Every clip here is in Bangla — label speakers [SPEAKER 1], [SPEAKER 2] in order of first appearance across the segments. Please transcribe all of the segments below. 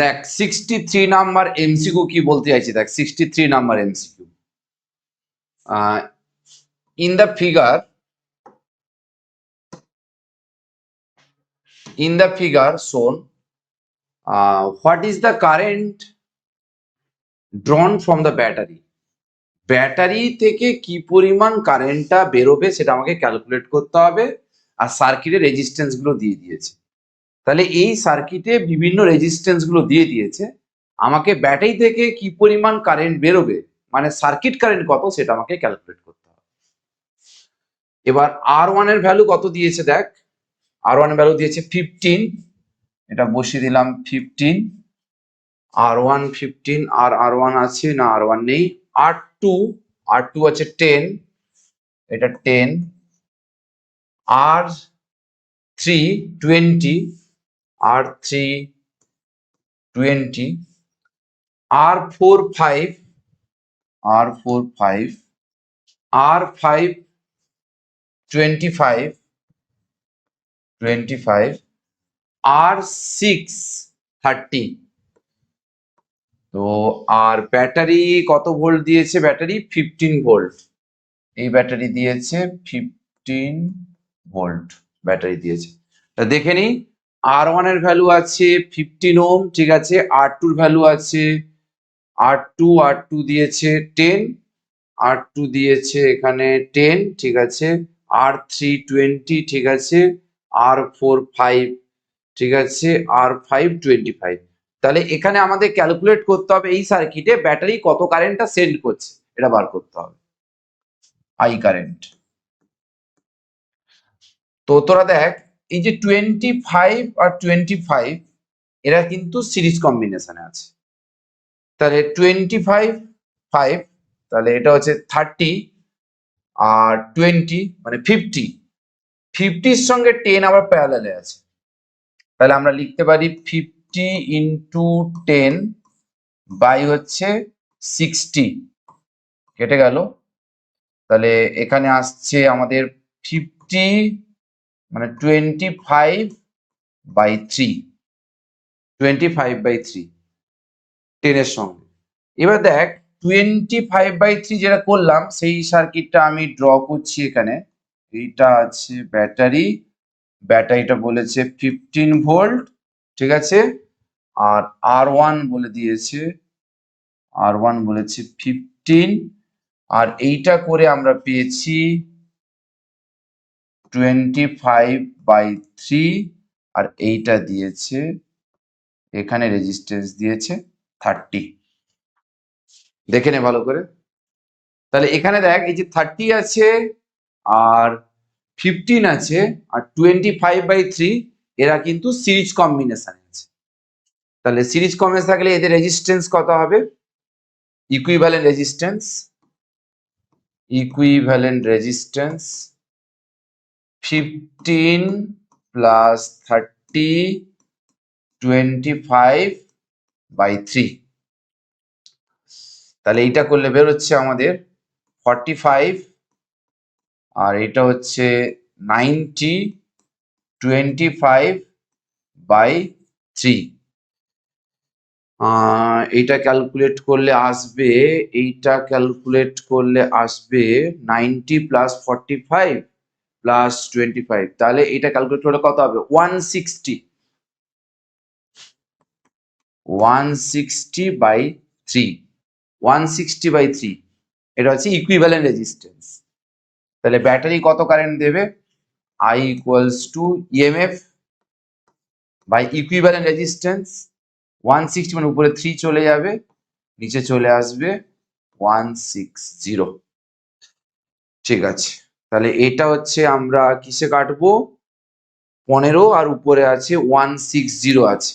[SPEAKER 1] দেখ 63 নাম্বার এমসিকিউ কি বলতে চাইছি, দেখ 63 number MCQ. In the figure shown, what is the current drawn from the battery? Battery থেকে কি পরিমাণ কারেন্টটা বেরোবে সেটা আমাকে ক্যালকুলেট করতে হবে। আর সার্কিটের রেজিস্ট্যান্স গুলো দিয়ে দিয়েছে। তাহলে এই সার্কিটে বিভিন্ন রেজিস্ট্যান্স গুলো দিয়ে দিয়েছে, আমাকে ব্যাটারি থেকে কি পরিমাণ কারেন্ট বেরোবে মানে সার্কিট কারেন্ট কত সেটা আমাকে ক্যালকুলেট করতে হবে। এবার R1 এর ভ্যালু কত দিয়েছে দেখ, R1 এর ভ্যালু দিয়েছে 15, এটা বসিয়ে দিলাম 15, R1 15, আর R1 আছে না, R1 নেই। R2 আছে 10, এটা 10, R3 20, R3 20, R4 5, R4 5, R5 25, 25, R6 30। তো আর ব্যাটারি কত ভোল্ট দিয়েছে, ব্যাটারি 15 ভোল্ট, এই ব্যাটারি দিয়েছে 15 ভোল্ট ব্যাটারি দিয়েছে। তা দেখে নিই, R1 এর ভ্যালু আছে 15 ওহম, ঠিক আছে। R2 এর ভ্যালু আছে R2 দিয়েছে 10, R2 দিয়েছে এখানে 10, ঠিক আছে। R3 20, ঠিক আছে। R4 5, ঠিক আছে। R5 25। তাহলে এখানে আমাদের ক্যালকুলেট করতে হবে এই সার্কিটে ব্যাটারি কত কারেন্টটা সেন্ড করছে, এটা বার করতে হবে, আই কারেন্ট। তো তোরা দেখ, এই যে 25 আর 25 এরা কিন্তু সিরিজ কম্বিনেশনে আছে। তাহলে 25 5, তাহলে এটা হচ্ছে 30, আর 20 মানে 50, 50-র সঙ্গে 10 আবার প্যারালালে আছে। তাহলে আমরা লিখতে পারি 50 ইন্টু 10 বাই হচ্ছে 60, কেটে গেল। তাহলে এখানে আসছে আমাদের 50 মানে 25/3, 25/3 10 এর সঙ্গে। এবার দেখ 25/3 যেটা করলাম সেই সার্কিটটা আমি ড্র করছি এখানে। এইটা আছে ব্যাটারি, ব্যাটারিটা বলেছে 15 ভোল্ট, ঠিক আছে। আর R1 বলে দিয়েছে, R1 বলেছে 15, আর এইটা করে আমরা পেয়েছি 25/3, আর এইটা দিয়েছে এখানে রেজিস্ট্যান্স দিয়েছে 30। দেখে নে ভালো করে। তাহলে এখানে দেখ এই যে 30 আছে আর 15 আছে আর 25/3 এরা কিন্তু সিরিজ কম্বিনেশন আছে। তাহলে সিরিজ কম্বিনেশন থাকলে এদের রেজিস্ট্যান্স কত হবে, ইকুইভ্যালেন্ট রেজিস্ট্যান্স 15 প্লাস 30 25/3। তাহলে এইটা করলে বের হচ্ছে আমাদের 45, আর এটা হচ্ছে 90 25/3। এইটা ক্যালকুলেট করলে আসবে, 90 প্লাস 45 প্লাস 25, তাহলে এটা ক্যালকুলেট করলে কত হবে 160, 160/3, 160/3 এটা হচ্ছে ইকুইভ্যালেন্ট রেজিস্ট্যান্স। তাহলে ব্যাটারি কত কারেন্ট দেবে, I equals to EMF by equivalent resistance. 160 মানে উপরে 3 চলে যাবে, নিচে চলে আসবে 160, ঠিক আছে। তাহলে এটা হচ্ছে আমরা কিসে কাটবো, 15, আর উপরে আছে 160 আছে।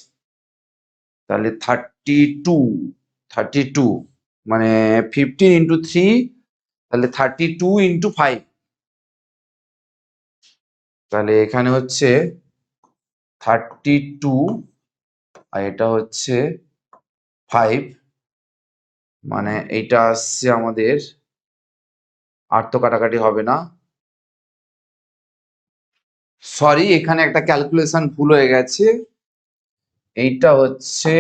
[SPEAKER 1] তাহলে 32 মানে 15 ইন্টু 3, তাহলে 32 ইন্টু 5, তাহলে এখানে হচ্ছে 32 আর এটা হচ্ছে 5, মানে এইটা আসছে আমাদের, আর তো কাটাকাটি হবে না, সরি এখানে একটা ক্যালকুলেশন ভুল হয়ে গেছে, এইটা হচ্ছে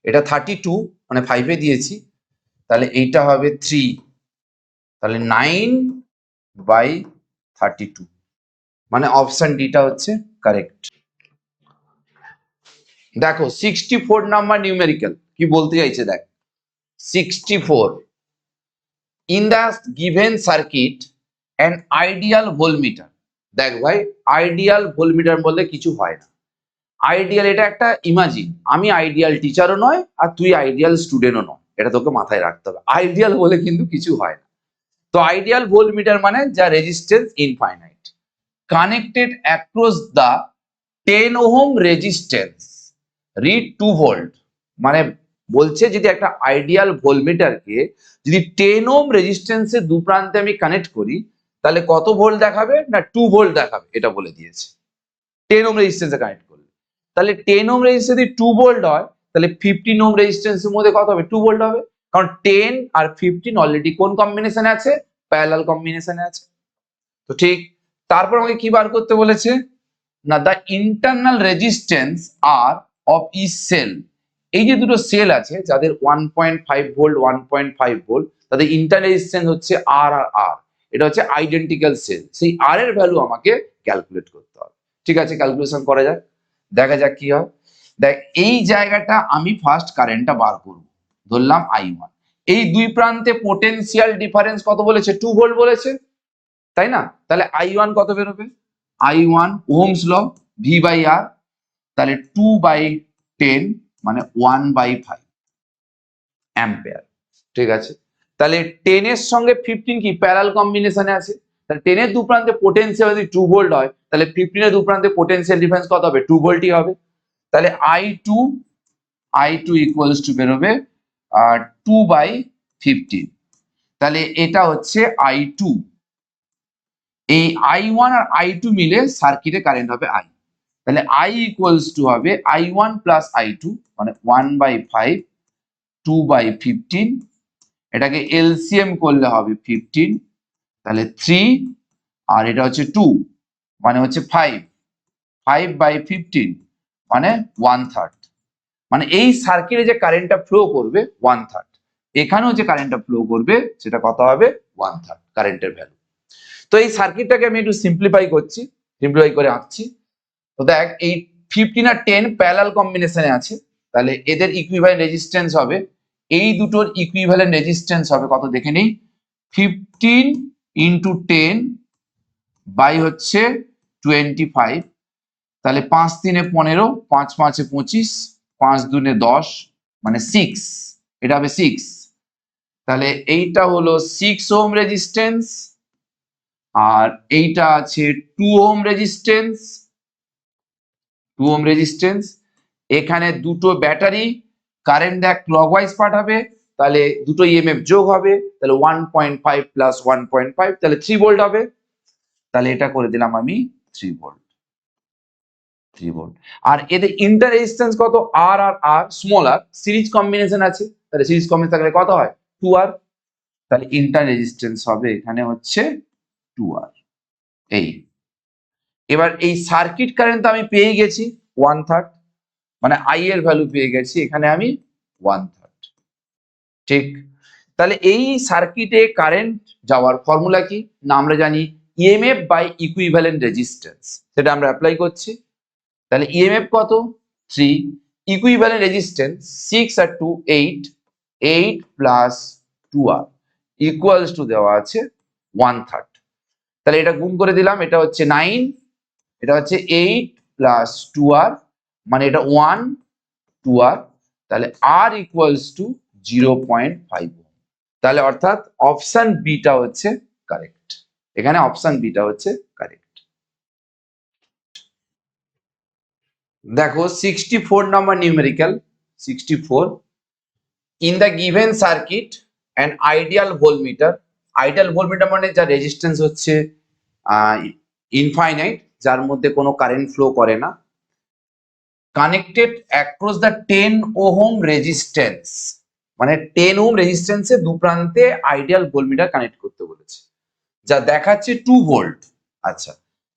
[SPEAKER 1] এটা 32, মানে 5 দিয়েছি, তাহলে এইটা হবে 3, তাহলে 9/32, মানে অপশন ডিটা হচ্ছে কারেক্ট। দেখো 64 নাম্বার নিউমেরিক্যাল কি বলতে চাইছে, দেখ 64, in the given circuit an ideal voltmeter. দেখ ভাই, আইডিয়াল ভোল্টমিটার বললে কিছু হয় না। আইডিয়াল এটা একটা ইমাজিন, আমি আইডিয়াল টিচারও নয় আর তুই আইডিয়াল স্টুডেন্টও নয়, এটা তোকে মাথায় রাখতে হবে। আইডিয়াল বলে কিন্তু কিছু হয় না। তো আইডিয়াল ভোল্টমিটার মানে যা resistance infinite, connected across the 10 ohm resistance, read 2 volt. মানে বলছে যদি একটা আইডিয়াল ভোল্টমিটারকে যদি 10 ওহম রেজিস্ট্যান্সের দু প্রান্তে আমি কানেক্ট করি, তাহলে কত ভোল্ট দেখাবে না 2 ভোল্ট দেখাবে, এটা বলে দিয়েছে 10 ওহম রেজিস্ট্যান্সে কানেক্ট করলে। তাহলে 10 ওহম রেজিস্ট্যান্স যদি 2 ভোল্ট হয়, তাহলে 15 ওহম রেজিস্ট্যান্সের মধ্যে কত হবে, 2 ভোল্ট হবে, কারণ 10 আর 15 অলরেডি কোন কম্বিনেশনে আছে, প্যারালাল কম্বিনেশনে আছে। তো ঠিক, তারপর আমাকে কি বার করতে বলেছে না, the internal resistance R of each cell. এই যে দুটো সেল আছে যাদের 1.5 ভোল্ট 1.5 ভোল্ট, তাদের ইন্টারনাল রেজিস্ট্যান্স হচ্ছে আর আর আর, এটা হচ্ছে আইডেন্টিক্যাল সেল, সেই আর এর ভ্যালু আমাকে ক্যালকুলেট করতে হবে। ঠিক আছে, ক্যালকুলেশন করা যাক, দেখা যাক কি হয়। দেখ এই জায়গাটা আমি ফার্স্ট কারেন্টটা বার করব, ধরলাম I1। এই দুই প্রান্তে পোটেনশিয়াল ডিফারেন্স কত বলেছে, 2 ভোল্ট বলেছে, তাই না? তাহলে I1 কত বেরোবে, I1 ওহমস ল, V/R, তাহলে 2/10 মানে 1/5 অ্যাম্পিয়ার। ঠিক আছে, তাহলে 10 এর সঙ্গে 15 কি প্যারাল কম্বিনেশনে আছে, তাহলে 10 এর দু প্রান্তে পোটেনশিয়াল যদি 2 ভোল্ট হয়, তাহলে 15 এর দু প্রান্তে পোটেনশিয়াল ডিফারেন্স কত হবে, 2 ভোল্টই হবে। তাহলে I2 ইকুয়ালস টু বেরোবে 2/15, তাহলে এটা হচ্ছে I2। এই I1 আর I2 মিলে সার্কিটে কারেন্ট হবে I, তাহলে I ইকুয়ালস টু হবে I1 প্লাস I2, মানে 1/5 2/15, এটাকে এলসিএম করলে হবে 15, তাহলে 3, আর এটা হচ্ছে 2 মানে হচ্ছে 5/15 মানে 1/3, মানে এই সার্কিটে যে কারেন্টটা ফ্লো করবে 1/3, এখানেও যে কারেন্টটা ফ্লো করবে সেটা কত হবে 1/3 কারেন্টের ভ্যালু। তো এই সার্কিটটাকে আমি একটু সিম্পলিফাই করছি, সিম্পলিফাই করে আঁকছি। তো দেখ এই 15 আর 10 প্যারালাল কম্বিনেশনে আছে, তাহলে এদের ইকুইভ্যালেন্ট রেজিস্ট্যান্স হবে, এই দুটোর ইকুইভ্যালেন্ট রেজিস্ট্যান্স হবে কত দেখে নেই, 15 ইন্টু 10 বাই হচ্ছে 25, তাহলে 5 3 15, 5 5 25, 5 2 10, মানে 6, এটা হবে 6। তাহলে এইটা হলো 6 ওহম রেজিস্ট্যান্স, আর এইটা আছে 2 ওহম রেজিস্ট্যান্স, 2 ওহম রেজিস্ট্যান্স। এখানে দুটো ব্যাটারি, কারেন্ট দেখ ক্লকওয়াইজ পাঠাবে, তাহলে দুটো ইএমএফ যোগ হবে, তাহলে 1.5 প্লাস 1.5, তাহলে 3 ভোল্ট হবে। তাহলে এটা করে দিলাম আমি 3 ভোল্ট, 3 ভোল্ট। আর এদের ইন্টার রেজিস্ট্যান্স কত, আর আর আর স্মল আর, সিরিজ কম্বিনেশন আছে, তাহলে সিরিজ কম্বিনেশন থাকলে কত হয় 2R, তাহলে ইন্টার রেজিস্ট্যান্স হবে এখানে হচ্ছে 2R। এই এবার এই সার্কিট কারেন্ট আমি পেয়ে গেছি 1/3, মানে I এর ভ্যালু পেয়ে গেছি এখানে আমি 1/3। ঠিক, তাহলে এই সার্কিটে কারেন্ট যাওয়ার ফর্মুলা কি না, আমরা জানি ইএমএফ বাই ইকুইভ্যালেন্ট রেজিস্ট্যান্স, সেটা আমরা অ্যাপ্লাই করছি। তাহলে ইএমএফ কত 3, ইকুইভ্যালেন্ট রেজিস্ট্যান্স 6 আর 2 8, 8 প্লাস 2R ইকুয়ালস টু দেওয়া আছে 1/3, তাহলে এটা গুণ করে দিলাম, এটা হচ্ছে 9, এটা হচ্ছে 8 প্লাস 2R, মানে এটা 1 2R, তাহলে R ইকুয়ালস টু 0.5। তাহলে অর্থাৎ অপশন বিটা হচ্ছে কারেক্ট, এখানে অপশন বিটা হচ্ছে কারেক্ট। দেখো 64 number numerical, 64, in the given circuit an ideal voltmeter. Ideal voltmeter মানে যার রেজিস্ট্যান্স হচ্ছে ইনফাইনাইট, যার মধ্যে কোনো কারেন্ট ফ্লো করে না, connected across the 10 ohm resistance, মানে 10 ওহম রেজিস্ট্যান্সের দু প্রান্তে আইডিয়াল ভোল্টমিটার কানেক্ট করতে বলেছে, যা দেখাচ্ছে 2 ভোল্ট। আচ্ছা,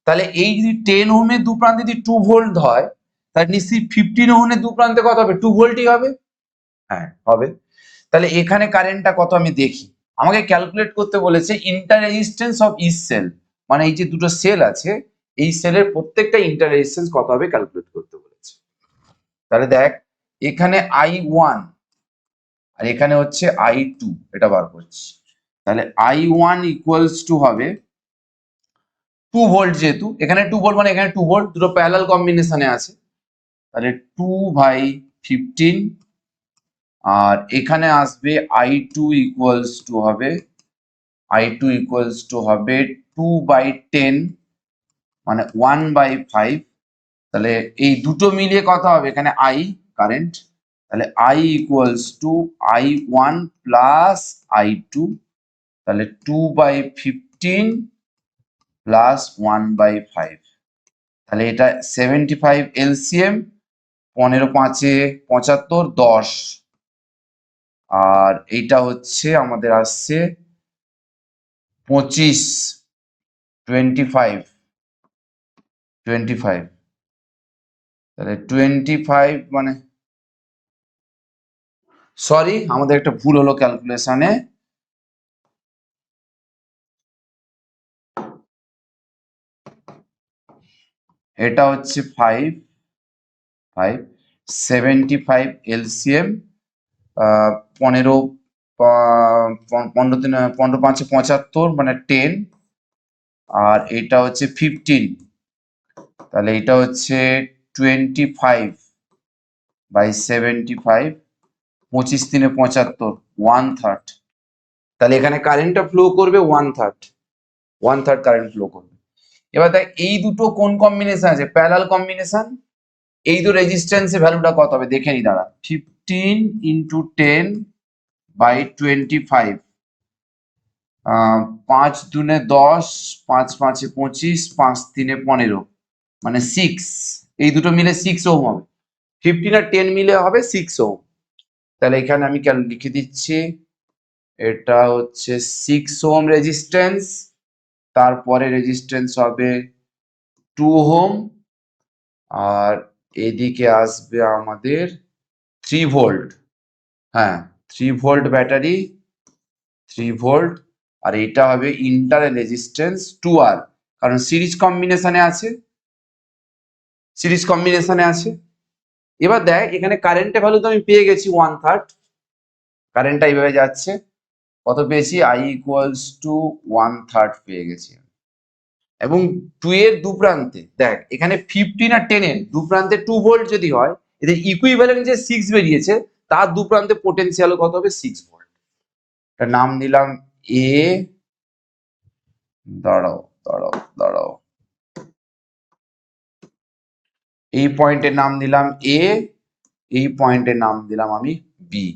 [SPEAKER 1] তাহলে এই যদি 10 ওহমের দু প্রান্তে যদি 2 ভোল্ট হয়, তাহলে নিশ্চয়ই 15 ওহমের দু প্রান্তে কত হবে? 2 ভোল্টই হবে। হ্যাঁ হবে। তাহলে এখানে কারেন্টটা কত আমি দেখি। আমাকে ক্যালকুলেট করতে বলেছে inter resistance of each cell, মানে এই যে দুটো সেল আছে এই সেলের প্রত্যেকটা ইন্টার রেজিস্ট্যান্স কত হবে ক্যালকুলেট করতে বলেছে। তাহলে দেখ এখানে I1 আর এখানে হচ্ছে I2, এটা বার করছি। তাহলে I1 ইকুয়ালস টু হবে 2 ভোল্ট, যেহেতু এখানে 2 ভোল্ট মানে এখানে 2 ভোল্ট, দুটো প্যারালাল কম্বিনেশনে আছে, তাহলে 2/15, আর এখানে আসবে I2 ইকুয়ালস টু হবে I2 2/10 মানে 1/5। তাহলে এই দুটো মিলিয়ে কত হবে এখানে I কারেন্ট, তাহলে I equals two I1 plus I2, তাহলে 2/15 প্লাস 1/5, তাহলে এটা 75 এলসিএম, 15×5 = 75, 10, আর এইটা হচ্ছে আমাদের আসছে 25, 25, তাহলে 25 মানে সরি আমাদের একটা ভুল হলো ক্যালকুলেশনে, এটা হচ্ছে 5 75 এলসিএম, 15 15×5 = 75 মানে 10, আর এটা হচ্ছে 15, তাহলে এটা হচ্ছে 25/75, 25×3 = 75, 1/3। তাহলে এখানে কারেন্টটা ফ্লো করবে 1/3 কারেন্ট ফ্লো করবে। এবার দেখ এই দুটো কোন কম্বিনেশন আছে? Parallel combination. এই দুটো রেজিস্ট্যান্সের ভ্যালুটা কত হবে দেখে নি দাঁড়া। 15 × 10/25, 5×2 = 10, 5×5 = 25, 5×3 = 15, মানে 6। এই দুটো মিলে 6 ওহম হবে। 15 আর 10 মিলে হবে 6 ওহম। তাহলে এখানে আমি লিখে দিচ্ছি, এটা হচ্ছে 6 ওহম রেজিস্ট্যান্স, তারপরে রেজিস্ট্যান্স হবে 2 ওহম, আর এদিকে আসবে আমাদের 3 ভোল্ট। হ্যাঁ 3 ভোল্ট ব্যাটারি, 3 ভোল্ট, আর এটা হবে ইন্টার রেজিস্ট্যান্স 2R, কারণ সিরিজ কম্বিনেশনে আছে। এবার দেখ এখানে কারেন্টের ভ্যালু তো আমি পেয়ে গেছি 1/3, কারেন্টটা এইভাবে যাচ্ছে, কত পেয়েছি? I ইকুয়ালস টু 1/3 পেয়ে গেছি। এবং 2 এর দু প্রান্তে দেখ এখানে 15 আর 10 এর দু প্রান্তে 2 ভোল্ট যদি হয়, এদের ইকুইভ্যালেন্ট যে 6 বেরিয়েছে তার দু প্রান্তে পোটেনশিয়াল কত হবে? 6 ভোল্ট। এটার নাম দিলাম এ, দাঁড়াও, এই পয়েন্টের নাম দিলাম এ, এই পয়েন্টের নাম দিলাম আমি বি।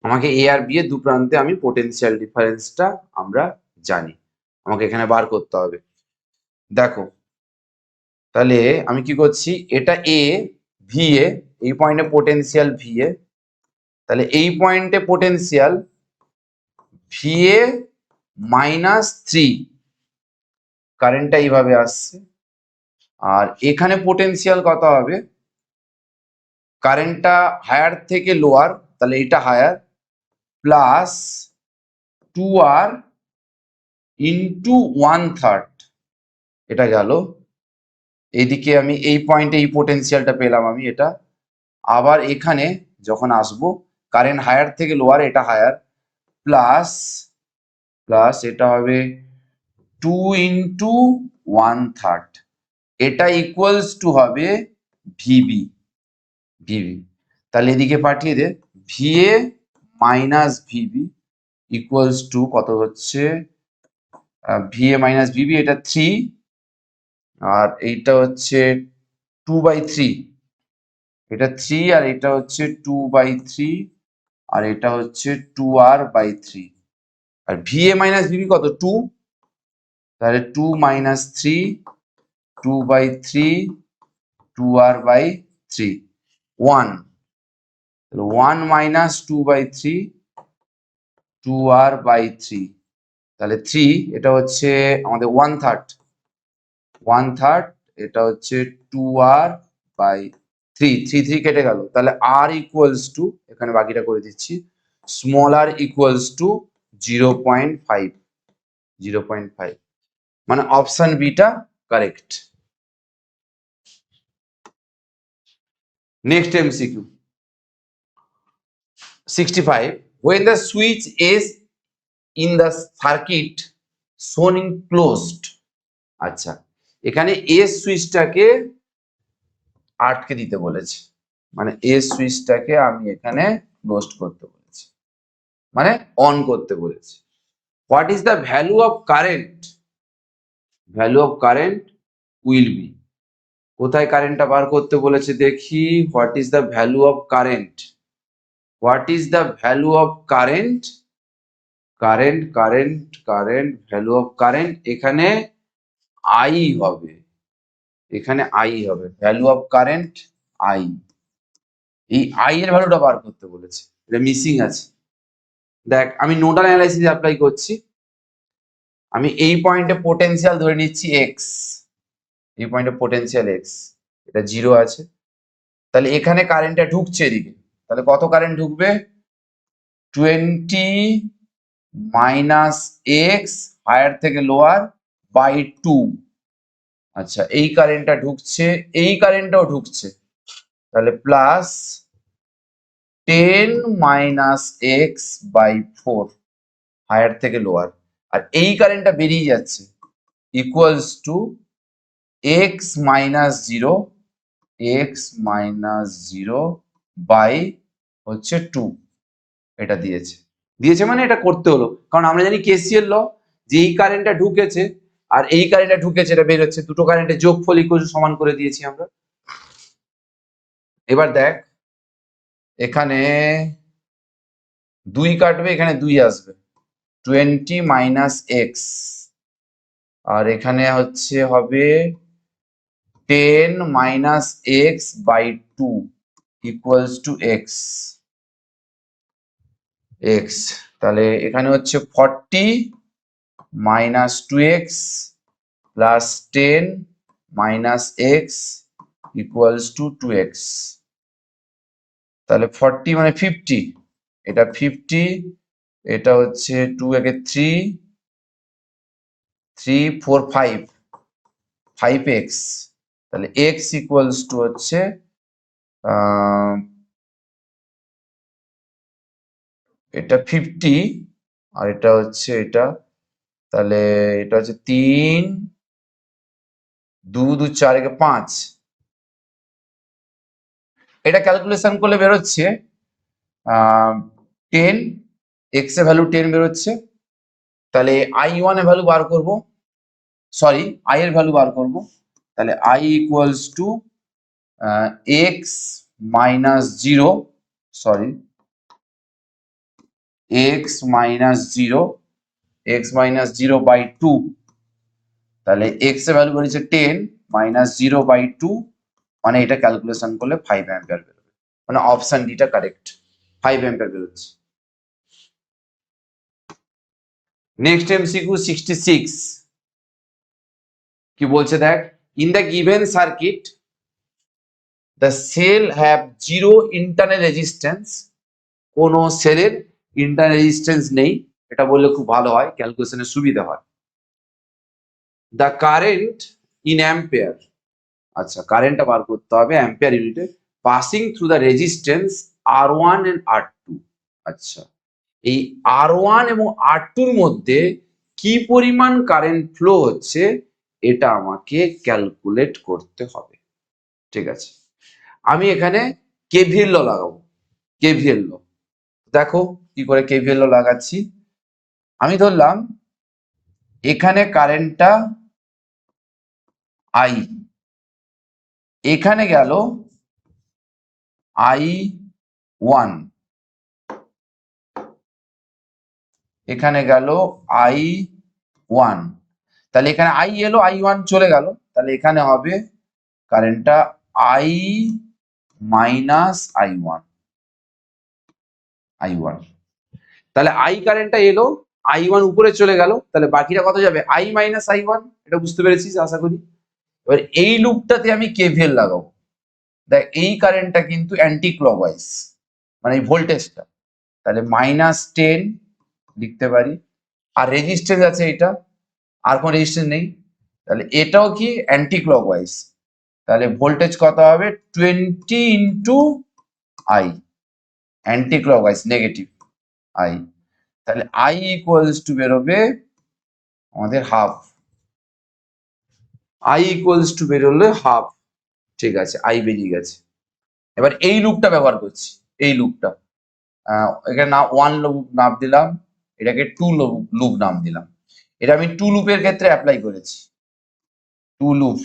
[SPEAKER 1] আমাকে এ আর বি এর দু প্রান্তে আমি পোটেনশিয়াল ডিফারেন্সটা আমরা জানি, আমাকে এখানে বার করতে হবে। দেখো তাহলে আমি কি করছি, এটা এ, ভি এ, এই পয়েন্টে পোটেনশিয়াল ভি এ, তাহলে এই পয়েন্টে পোটেনশিয়াল ভি এ -3, কারেন্টটা এইভাবে আসছে, আর এখানে পোটেনশিয়াল কত হবে? কারেন্টটা হায়ার থেকে লোয়ার, তাহলে এটা হায়ার, প্লাস 2R ইন্টু 1/3, এটা গেল। এইদিকে আমি এই পয়েন্টে এই পোটেনশিয়ালটা পেলাম আমি, এটা আবার এখানে যখন আসবো কারেন্ট হায়ার থেকে লোয়ার, এটা হায়ার, প্লাস এটা হবে 2 ইন্টু 1/3, এটা ইকুয়ালস টু হবে ভিবি। তাহলে এদিকে পাঠিয়ে দে, VA minus VB equals to কত হচ্ছে? ভিএ মাইনাস ভিবি, এটা 3, আর এইটা হচ্ছে 2/3, এটা 3, আর এটা হচ্ছে 2/3, আর এটা হচ্ছে 2R/3, আর ভিএ মাইনাস ভিবি কত? 2, তাহলে 2 - 3, 2/3, 2R/3, 1, 1 - 2/3, 2R/3, তাহলে 3, এটা হচ্ছে আমাদের 1/3, 1/3, এটা হচ্ছে 2r/3, 3 কেটে গেল, তাহলে r ইকুয়ালস টু, এখানে বাকিটা করে দিচ্ছি, স্মল r ইকুয়ালস টু 0.5, 0.5, মানে option beta correct. Next MCQ 65, when the switch is in the circuit shown in closed, আচ্ছা এখানে এস সুইচটাকে আটকে দিতে বলেছে, মানে এস সুইচটাকে আমি এখানে ক্লোজড করতে বলেছি, মানে অন করতে বলেছি। What is the value of current, value of current will be, কোথায় কারেন্টটা বার করতে বলেছে দেখি, what is the value of current, what is the value of current, current current current, value of current এখানে আই হবে, এখানে আই হবে, ভ্যালু অফ কারেন্ট আই, এই আই এর ভ্যালুটা বার করতে বলেছে, এটা মিসিং আছে। দেখ আমি নোডাল অ্যানালাইসিস অ্যাপ্লাই করছি, আমি এই পয়েন্টে পোটেনশিয়াল ধরে নিচ্ছি এক্স, এই পয়েন্টে পোটেনশিয়াল এক্স, এটা 0 আছে, তাহলে এখানে কারেন্টটা ঢুকছে এদিকে, তাহলে কত কারেন্ট ঢুকবে, 20 মাইনাস এক্স হায়ার থেকে লোয়ার বাই 2, আচ্ছা এই কারেন্টটা ঢুকছে, এই কারেন্টটাও ঢুকছে, তাহলে plus 10 minus X by 4 higher থেকে লোয়ার, আর এই কারেন্টটা বেরিয়ে যাচ্ছে, equals to X minus 0, X minus 0 by হচ্ছে 2, এটা দিয়েছে, দিয়েছে মানে এটা করতে হলো, কারণ আমরা জানি কেসিএল ল, যে এই কারেন্টটা ঢুকেছে আর এই কারেন্টটা ঢুকেছে, এটা বের হচ্ছে, দুটো কারেন্টের যোগফল ইকুয়াল সমান করে দিয়েছি আমরা। এবার দেখ এখানে 2 কাটবে, এখানে 2 আসবে, 20 মাইনাস এক্স, আর এখানে হচ্ছে হবে 10 minus X by 2 equals to X, X, তাহলে এখানে হচ্ছে 40 minus 2x plus 10 minus X equals to 2x, তাহলে 40 মানে 50, এটা 50, এটা হচ্ছে 2 একে 3, 3 4 5, 5x, তাহলে x ইকুয়ালস টু হচ্ছে এটা 50 আর এটা হচ্ছে এটা, তাহলে এটা হচ্ছে 3 2 2 4 একে 5, এটা ক্যালকুলেশন করলে বেরোচ্ছে 10, এক্স এর ভ্যালু 10 বেরোচ্ছে, তাহলে i1 এর ভ্যালু বার করব, সরি i এর ভ্যালু বার করব, তাহলে i equals to X minus 0, sorry X minus 0, X minus 0 by 2, তাহলে এক্স এর ভ্যালু বেরিয়েছে 10 মাইনাস 0 বাই 2, মানে এটা ক্যালকুলেশন করলে 5 অ্যাম্পিয়ার বেরোবে, মানে অপশন ডিটা কারেক্ট, 5 অ্যাম্পিয়ার বেরোচ্ছে। নেক্সট এমসিকিউ 66, কি বলছে দেখ, in the given circuit the cell have 0 internal resistance, কোন সেলের ইন্টারনাল রেজিস্ট্যান্স নেই, এটা বললে খুব ভালো হয়, ক্যালকুলেশনের সুবিধা হয়। দ্য কারেন্ট ইন অ্যাম্পিয়ার, আচ্ছা কারেন্টটা বার করতে হবে অ্যাম্পিয়ার ইউনিটে, passing through the resistance R1 and R2, আচ্ছা এই R1 এবং R2 এর মধ্যে কি পরিমাণ কারেন্ট ফ্লো হচ্ছে, এটা আমাকে ক্যালকুলেট করতে হবে, ঠিক আছে। আমি এখানে কেভিএল ল লাগাবো, কেভিএল ল, দেখো কি করে কেভিএল ল লাগাচ্ছি, আমি ধরলাম এখানে কারেন্টটা আই, এখানে গেল I1, এখানে গেল I1, তাহলে এখানে আই এলো, I1 চলে গেল, তাহলে এখানে হবে কারেন্টটা I মাইনাস I1, তাহলে I কারেন্টটা এলো, I1 উপরে চলে গেল, তাহলে বাকিটা কত যাবে, I মাইনাস I1, এটা বুঝতে পেরেছিস আশা করি। এবার এই লুপটাতে আমি কেভিএল লাগাবো। দেখ এই কারেন্টটা কিন্তু অ্যান্টি ক্লকওয়াইজ, মানে এই ভোল্টেজটা, তাহলে -10 লিখতে পারি। আর রেজিস্ট্যান্স আছে এটা, আর কোনো রেজিস্ট্যান্স নেই, তাহলে এটাও কি অ্যান্টি ক্লকওয়াইজ, তাহলে ভোল্টেজ কত হবে 20 into I, anti clockwise negative I, তাহলে আই ইকুয়ালস টু বেরোবে আমাদের হাফ, আই ইকুয়ালস টু বেরোলে হাফ। ঠিক আছে, আই বেরিয়ে গেছে। এবার এই লুপটা ব্যবহার করছি, এই লুপটা এখানে না 1 লুপ নাম দিলাম, এটাকে 2 লুপ নাম দিলাম। এটা আমি 2 লুপের ক্ষেত্রে অ্যাপ্লাই করেছি, 2 লুপ।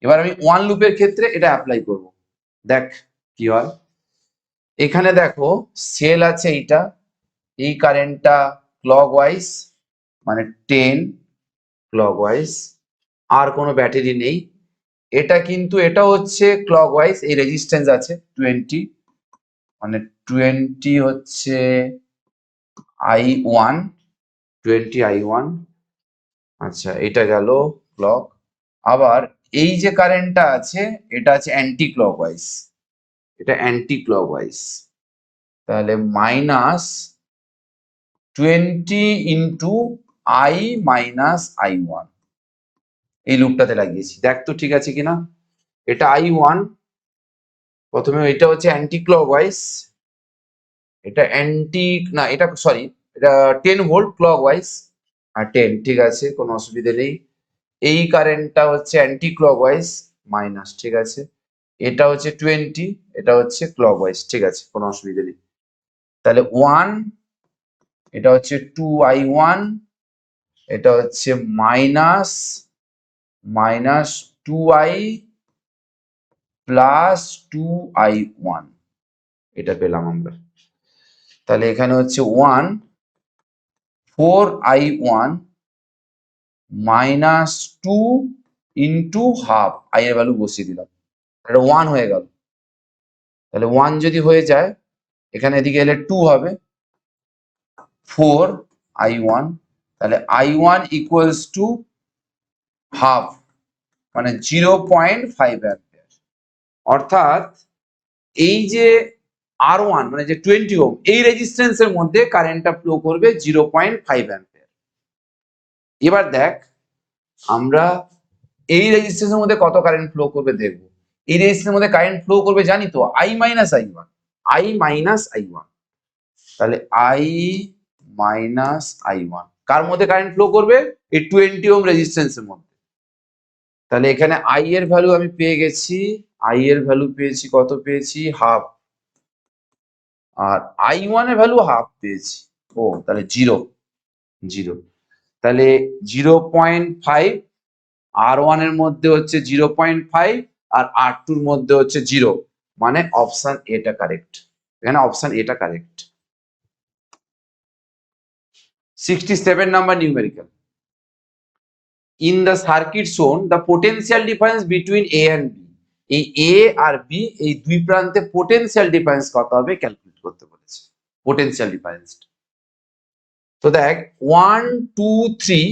[SPEAKER 1] এবার আমি 1 লুপের ক্ষেত্রে এটা অ্যাপ্লাই করব। দেখ কি হয়, এখানে দেখো সেল আছে এইটা, এই কারেন্টটা ক্লকওয়াইজ মানে 10 ক্লকওয়াইজ, আর কোনো ব্যাটারি নেই। এটা কিন্তু এটা হচ্ছে ক্লকওয়াইজ, এই রেজিস্ট্যান্স আছে 20, মানে 20 হচ্ছে I1, 20 I1। আচ্ছা, এটা গেল ক্লক। আবার এই যে কারেন্টটা আছে এটা আছে অ্যান্টি ক্লকওয়াইজ, এটা অ্যান্টি ক্লকওয়াইজ, তাহলে -20 ইন্টু I মাইনাস I1, এই লুপটাতে লাগিয়েছি। দেখ তো ঠিক আছে কিনা। এটা I1, প্রথমে এটা হচ্ছে অ্যান্টি ক্লকওয়াইজ, এটা অ্যান্টি না, এটা সরি, এটা 10 ভোল্ট ক্লকওয়াইজ, আর 10 ঠিক আছে, কোনো অসুবিধা নেই। এই কারেন্টটা হচ্ছে অ্যান্টি ক্লকওয়াইজ মাইনাস, ঠিক আছে। এটা হচ্ছে 20, এটা হচ্ছে ক্লকওয়াইজ, ঠিক আছে, কোনো অসুবিধা নেই। তাহলে 1, এটা হচ্ছে 2I1, এটা হচ্ছে -2I প্লাস 2I1, এটা পেলাম আমরা। তাহলে এখানে হচ্ছে 4I1 -2 ইন্টু হাফ, আই এর ভ্যালু বসিয়ে দিলাম, এটা 1 হয়ে গেল। তাহলে 1 যদি হয়ে যায়, এখানে এদিকে এলে 2 হবে, 4I1, তাহলে I1 ইকুয়ালস টু হাফ, মানে 0.5 অ্যাম্পিয়ার। অর্থাৎ এই যে R1 মানে যে 20 ওহম, এই রেজিস্ট্যান্সের মধ্যে কারেন্টটা ফ্লো করবে 0.5 অ্যাম্পিয়ার। এবার দেখ আমরা এই রেজিস্ট্যান্সের মধ্যে কত কারেন্ট ফ্লো করবে দেখবো। এই রেজিস্ট্যান্সের মধ্যে কারেন্ট ফ্লো করবে জানি তো, I minus I1, I minus I1, তাহলে I মাইনাস I1 কার মধ্যে কারেন্ট ফ্লো করবে, এই 20 ওহম রেজিস্ট্যান্সের মধ্যে। তাহলে এখানে I এর ভ্যালু আমি পেয়ে গেছি, I এর ভ্যালু পেয়েছি কত, পেয়েছি হাফ, আর I1 এর ভ্যালু হাফ পেয়েছি, ও তাহলে 0, তাহলে 0.5, R1 এর মধ্যে হচ্ছে 0.5, আর R2 এর মধ্যে হচ্ছে 0, মানে অপশন এটা কারেক্ট, এখানে অপশন এটা correct. 67 number numerical. In the circuit shown, the potential difference between A and B, এই A আর B এই দুই প্রান্তে পোটেনশিয়াল ডিফারেন্স কত হবে ক্যালকুলেট করতে বলেছে, পোটেনশিয়াল ডিফারেন্স। তো দেখ 1, 2, 3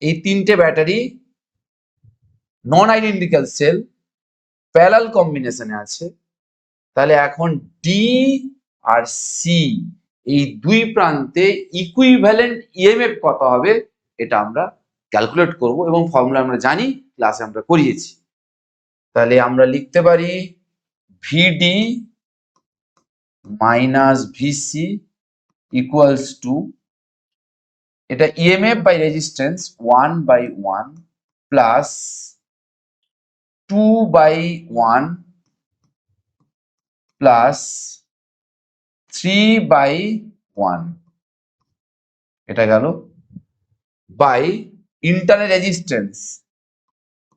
[SPEAKER 1] এই তিনটে battery non identical cell parallel কম্বিনেশনে আছে। তাহলে এখন ডি আর সি এই দুই প্রান্তে ইকুইভ্যালেন্ট ইএমএফ কত হবে এটা আমরা ক্যালকুলেট করব, এবং ফর্মুলা আমরা জানি, ক্লাসে আমরা করিয়েছি। তাহলে আমরা লিখতে পারি VD minus VC equals to, এটা EMF by resistance 1/1 plus 2/1 plus 3/1, এটা গেল by internal resistance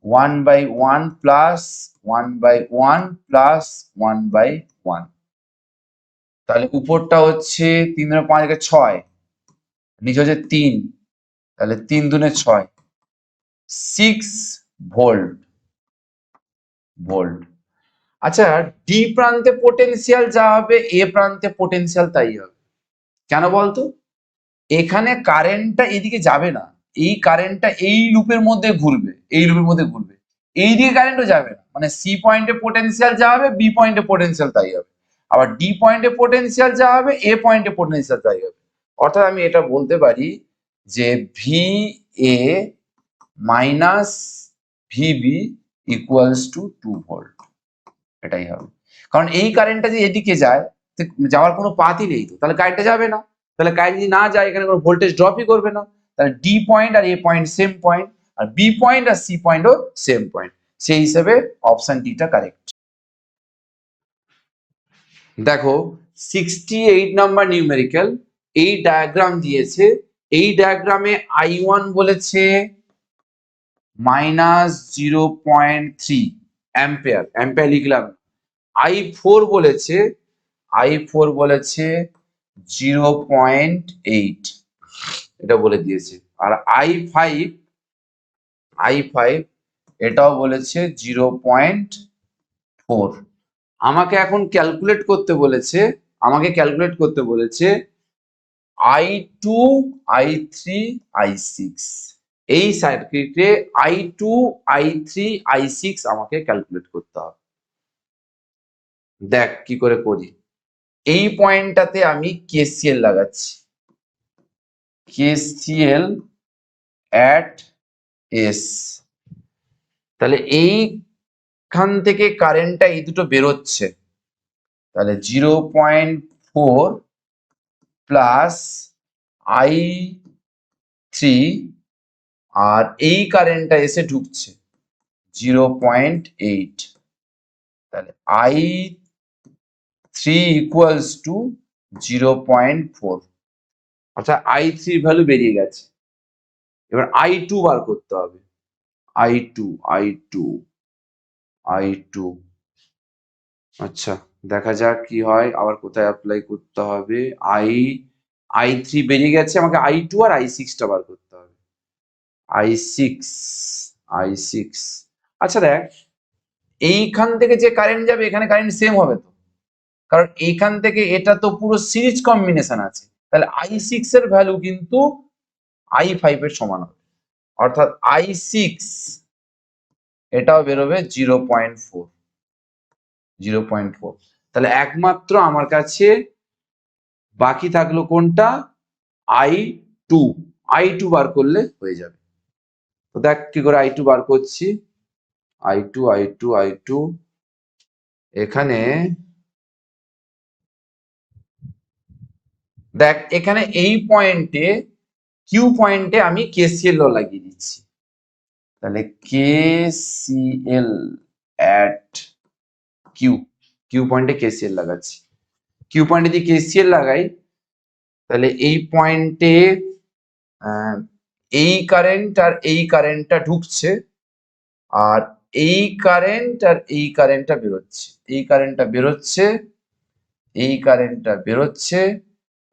[SPEAKER 1] 1/1 plus 1/1 plus 1/1। তাহলে উপরটা হচ্ছে 3 × 5 = 6, নিচে হচ্ছে 3, তাহলে 3 দুনে 6, 6 ভোল্ট। আচ্ছা, ডি প্রান্তে পোটেনশিয়াল যা হবে এ প্রান্তে পোটেনশিয়াল তাই হবে, কেন বলতো, এখানে কারেন্টটা এদিকে যাবে না, এই কারেন্টটা এই লুপের মধ্যে ঘুরবে, এই লুপের মধ্যে ঘুরবে, এই দিকে কারেন্টও যাবে না, মানে সি পয়েন্টে পোটেনশিয়াল যা হবে বি পয়েন্টে পোটেনশিয়াল তাই হবে, আবার ডি পয়েন্টে পোটেনশিয়াল যা হবে এ পয়েন্টে পোটেনশিয়াল তাই হবে। অর্থাৎ আমি এটা বলতে পারি যে V A minus VB equals two 2 volt, এটাই হবে। কারণ এই কারেন্টটা যে এদিকে যায়, যাওয়ার কোনো পাথই নেই, তো তাহলে কারেন্টটা যাবে না, তাহলে কারেন্ট যদি না যায় এখানে কোনো ভোল্টেজ ড্রপই করবে না, তাহলে ডি পয়েন্ট আর এ পয়েন্ট সেম পয়েন্ট, আর বি পয়েন্ট আর সি পয়েন্টও সেম পয়েন্ট, সেই হিসেবে অপশন ডিটা কারেক্ট। দেখো 68 নাম্বার নিউমেরিক্যাল, এই ডায়াগ্রাম দিয়েছে, এই ডায়াগ্রামে I1 বলেছে -0.3 অ্যাম্পিয়ার, অ্যাম্পিয়ার লিখলাম। I4 বলেছে, I4 বলেছে 0.8, এটা বলে দিয়েছে। আর I5 এটাও বলেছে 0.4। আমাকে এখন ক্যালকুলেট করতে বলেছে, I2, I3, I6, এই সার্কিটে I2, I3, I6 আমাকে ক্যালকুলেট করতে হবে। দেখ কি করে করি। এই পয়েন্টটাতে আমি কেসিএল লাগাচ্ছি, কেসিএল অ্যাট এস। তাহলে এইখান থেকে কারেন্টটা এই দুটো বেরোচ্ছে, তাহলে 0.4 প্লাস I3, আর এই কারেন্টটা এসে ঢুকছে 0.8, তাহলে I3 ইকুয়ালস টু 0.4। আচ্ছা I3 ভ্যালু বেরিয়ে গেছে, এবার I2 বার করতে হবে। I2 আচ্ছা দেখা যাক কি হয়, আবার কোথায় অ্যাপ্লাই করতে হবে। I3 বেরিয়ে গেছে, আমাকে I2 আর I6 টা বার করতে হবে। I6 আচ্ছা দেখ, এইখান থেকে যে কারেন্ট যাবে এখানে কারেন্ট সেম হবে তো, কারণ এইখান থেকে এটা তো পুরো সিরিজ কম্বিনেশন আছে, তাহলে I6 এর ভ্যালু কিন্তু I5 এর সমান হবে, অর্থাৎ I6 এটাও বেরোবে 0.4। তাহলে একমাত্র আমার কাছে বাকি থাকলো কোনটা, I2 বার করলে হয়ে যাবে। তো দেখ কি করে I2 বার করছি। I2 এখানে দেখ, এখানে এই পয়েন্টে কিউ পয়েন্টে আমি কেসিএল ল লাগিয়ে দিচ্ছি, তাহলে কেসিএল অ্যাট কিউ পয়েন্টে কেসিএল লাগাচ্ছি। কিউ পয়েন্টে যদি কেসিএল লাগাই তাহলে এই পয়েন্টে এই কারেন্ট আর এই কারেন্টটা ঢুকছে, আর এই কারেন্ট আর এই কারেন্টটা বেরোচ্ছে, এই কারেন্টটা বেরোচ্ছে, এই কারেন্টটা বেরোচ্ছে,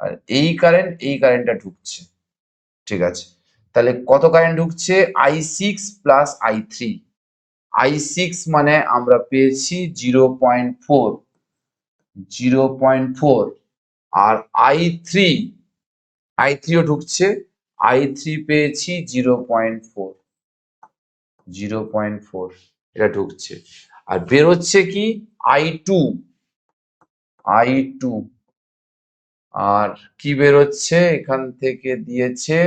[SPEAKER 1] আর এই কারেন্টটা ঢুকছে। ঠিক আছে, তাহলে কত কারেন্ট ঢুকছে, I6 প্লাস I3 মানে আমরা পেয়েছি 0.4, আর I3 ও ঢুকছে, I3 পেয়েছি 0.4, এটা ঢুকছে, আর বেরোচ্ছে কি I2, আর কি বেরোচ্ছে এখান থেকে দিয়েছে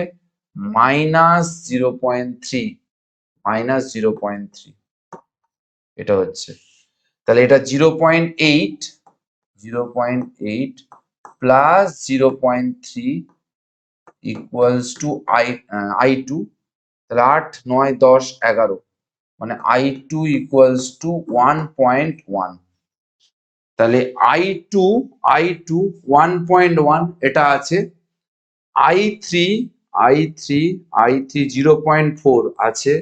[SPEAKER 1] -0.3, এটা হচ্ছে, তাহলে এটা 0.8 প্লাস 0.3 ইকুয়ালস টু I2, তাহলে 8, 9, 10, 11, মানে I2 ইকুয়ালস টু 1.1। তাহলে I2 1.1 এটা আছে, I3 0.4 আছে,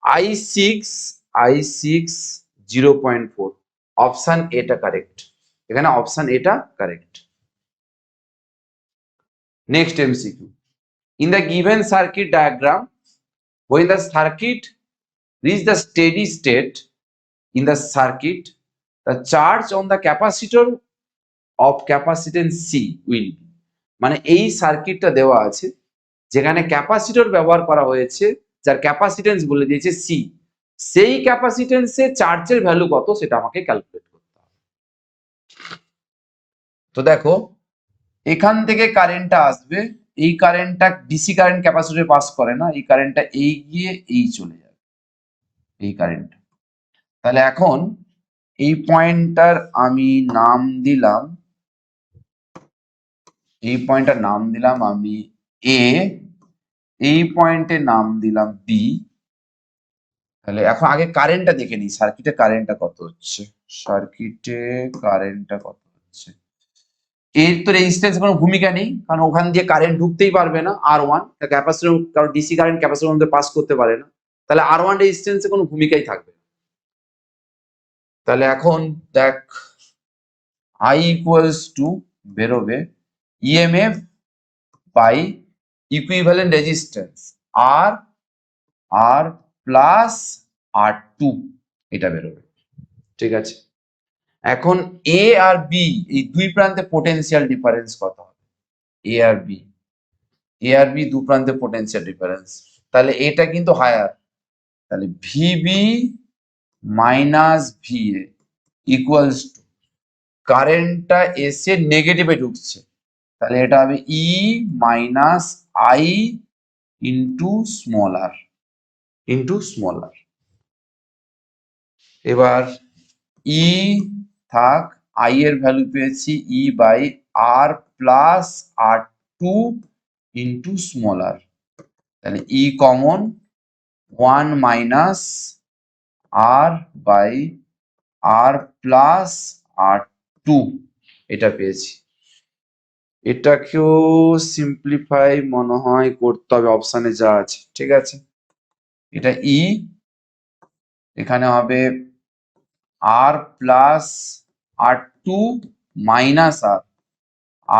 [SPEAKER 1] I6 0.4। অপশন এটা কারেক্ট, এখানে অপশন এটা correct. Next MCQ, in the given circuit diagram, when the circuit reach the steady state in the circuit, the charge on the capacitor of capacitance C will be, মানে এই সার্কিটটা দেওয়া আছে, যেখানে ক্যাপাসিটর ব্যবহার করা হয়েছে, যার ক্যাপাসিটেন্স বলে দিয়েছে সি, সেই ক্যাপাসিটেন্সে চার্জের ভ্যালু কত সেটা আমাকে ক্যালকুলেট করতে হবে। তো দেখো এখান থেকে কারেন্টটা আসবে, এই কারেন্টটা ডিসি কারেন্ট ক্যাপাসিটরে পাস করে না, এই কারেন্টটা এই গিয়ে এই চলে যাবে, এই কারেন্টটা। তাহলে এখন এই পয়েন্টটার আমি নাম দিলাম, এই পয়েন্টটার নাম দিলাম আমি এ, এই পয়েন্টের নাম দিলাম বি। তাহলে এখন আগে কারেন্টটা দেখে নিই, সার্কিটে কারেন্টটা কত হচ্ছে, সার্কিটে কারেন্টটা কত হচ্ছে। এর তো রেজিস্ট্যান্স কোনো ভূমিকা নেই, কারণ ওখান দিয়ে কারেন্ট ঢুকতেই পারবে না, R1 ক্যাপাসিটর, কারণ ডিসি কারেন্ট ক্যাপাসিটরের মধ্যে পাস করতে পারে না, তাহলে R1 রেজিস্ট্যান্সে কোনো ভূমিকাই থাকবে না। তাহলে এখন দেখ I ইকুয়ালস টু বেরোবে EMF by equivalent resistance R plus R2, এটা বেরোবে। ঠিক আছে, এখন এ আর বি এই দুই প্রান্তে পোটেনশিয়াল ডিফারেন্স কত হবে, এ আর বি, এ আর বি দু প্রান্তে পোটেনশিয়াল ডিফারেন্স, তাহলে এটা কিন্তু হায়ার, তাহলে VB minus VA equals to, কারেন্টটা এসে নেগেটিভে ঢুকছে, তাহলে এটা হবে E minus I into small r, into small r. এবার ই থাক, আই এর ভ্যালু পেয়েছি E by R plus R2 into small r, তাহলে E common, 1 minus R by R plus R2, এটা পেয়েছি। এটাকেও সিম্পলিফাই মনে হয় করতে হবে, অপশানে যা আছে। ঠিক আছে, এটা ই, এখানে হবে R plus R2 minus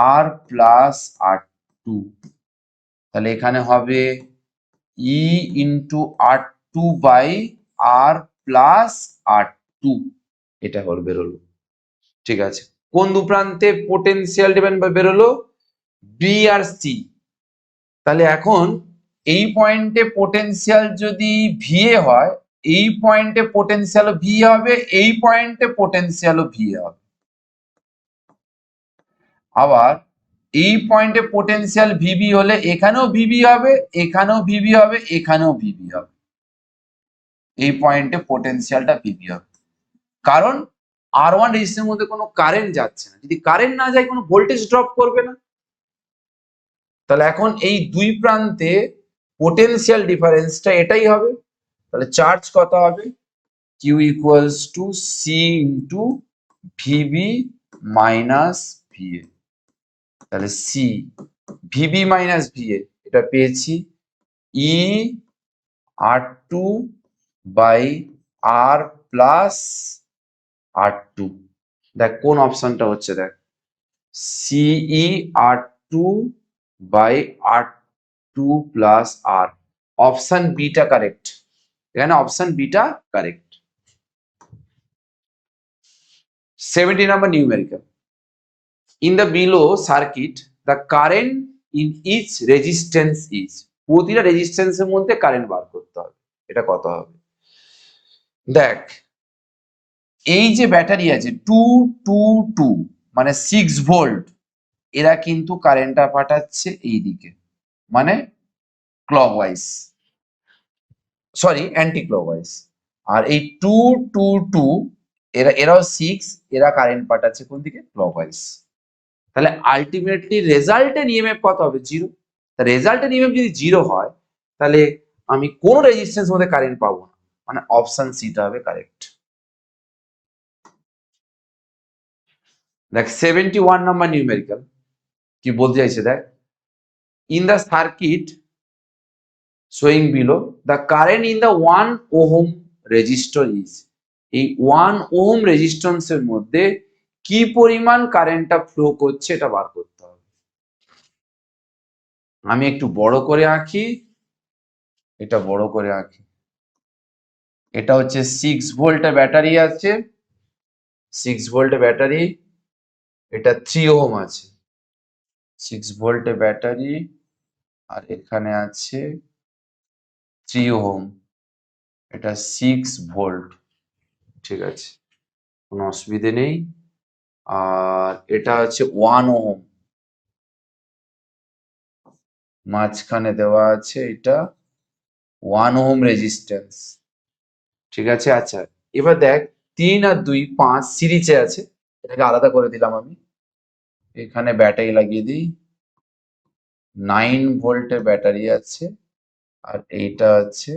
[SPEAKER 1] R plus R2, তাহলে এখানে হবে E into R2 by R plus R2, এটা হল বেরোলো। ঠিক আছে, কোন দু প্রান্তে পোটেনশিয়াল ডিফারেন্স বেরোলো, বি আর সি। তাহলে এখন এই পয়েন্টে পোটেনশিয়াল যদি ভিএ হয়, এই পয়েন্টে পোটেনশিয়াল ভি হবে, এই পয়েন্টে পোটেনশিয়াল ভি হবে। আবার এই পয়েন্টে পোটেনশিয়াল ভিবি হলে এখানেও ভিবি হবে, এখানেও ভিবি হবে, এখানেও ভিবি হবে, এই পয়েন্টে পোটেনশিয়ালটা ভিবি হবে, কারণ R1 রেজিস্ট্যান্সের মধ্যে কোনো কারেন্ট যাচ্ছে না, যদি কারেন্ট না যায় কোনো ভোল্টেজ ড্রপ করবে না। তাহলে এখন এই দুই প্রান্তে পোটেনশিয়াল ডিফারেন্সটা এটাই হবে, তাহলে চার্জ কত হবে, Q equals to C into VB minus VA, তাহলে সি ভিবি মাইনাস ভিএ, এটা পেয়েছি ই R2 by R plus R2, দেখ কোন অপশনটা হচ্ছে, দেখ সিই R2 by R2 plus R, option beta correct, এখানে option beta correct. 70 number numerical. In the below circuit, the current in each resistance is, প্রতিটা রেজিস্ট্যান্সের মধ্যে কারেন্ট বার করতে হবে, এটা কত হবে। দেখ এই যে ব্যাটারি আছে 222 মানে 6 ভোল্ট, এরা কিন্তু কারেন্টটা পাঠাচ্ছে এই দিকে, মানে ক্লকওয়াইজ, সরি অ্যান্টি ক্লকওয়াইজ। আর এই 222 এরাও 6, এরা কারেন্ট পাঠাচ্ছে কোন দিকে, ক্লকওয়াইজ। তাহলে আলটিমেটলি রেজাল্টের ইএমএফ কত হবে, 0। রেজাল্টের ইএমএফ যদি 0 হয়, তাহলে আমি কোন রেজিস্ট্যান্স মধ্যে কারেন্ট পাবো না, মানে অপশন সিটা হবে কারেক্ট। দেখ 71 নাম্বার নিউমেরিক্যাল কি বলতে চাইছে, দেখ in the circuit showing below the current in the 1 ohm resistor is, এই 1 ওহম রেজিস্ট্যান্সের মধ্যে কি পরিমাণ কারেন্টটা ফ্লো করছে এটা বার করতে হবে। আমি একটু বড় করে আঁকি, এটা বড় করে আঁকি, এটা হচ্ছে 6 ভোল্টের ব্যাটারি আছে, 6 ভোল্টের ব্যাটারি, এটা 3 ওহম আছে, 6 ভোল্টের ব্যাটারি আর এখানে আছে 3 ওহম, এটা 6 ভোল্ট। ঠিক আছে, কোনো অসুবিধে নেই। আর এটা হচ্ছে 1 ওহম, মাঝখানে দেওয়া আছে এটা 1 ওহম রেজিস্ট্যান্স। ঠিক আছে, আচ্ছা এবার দেখ 3 আর 2 5 সিরিজে আছে, এটাকে আলাদা করে দিলাম আমি। এখানে ব্যাটারি লাগিয়ে দিই, 9 ভোল্টের ব্যাটারি আছে, আর এইটা আছে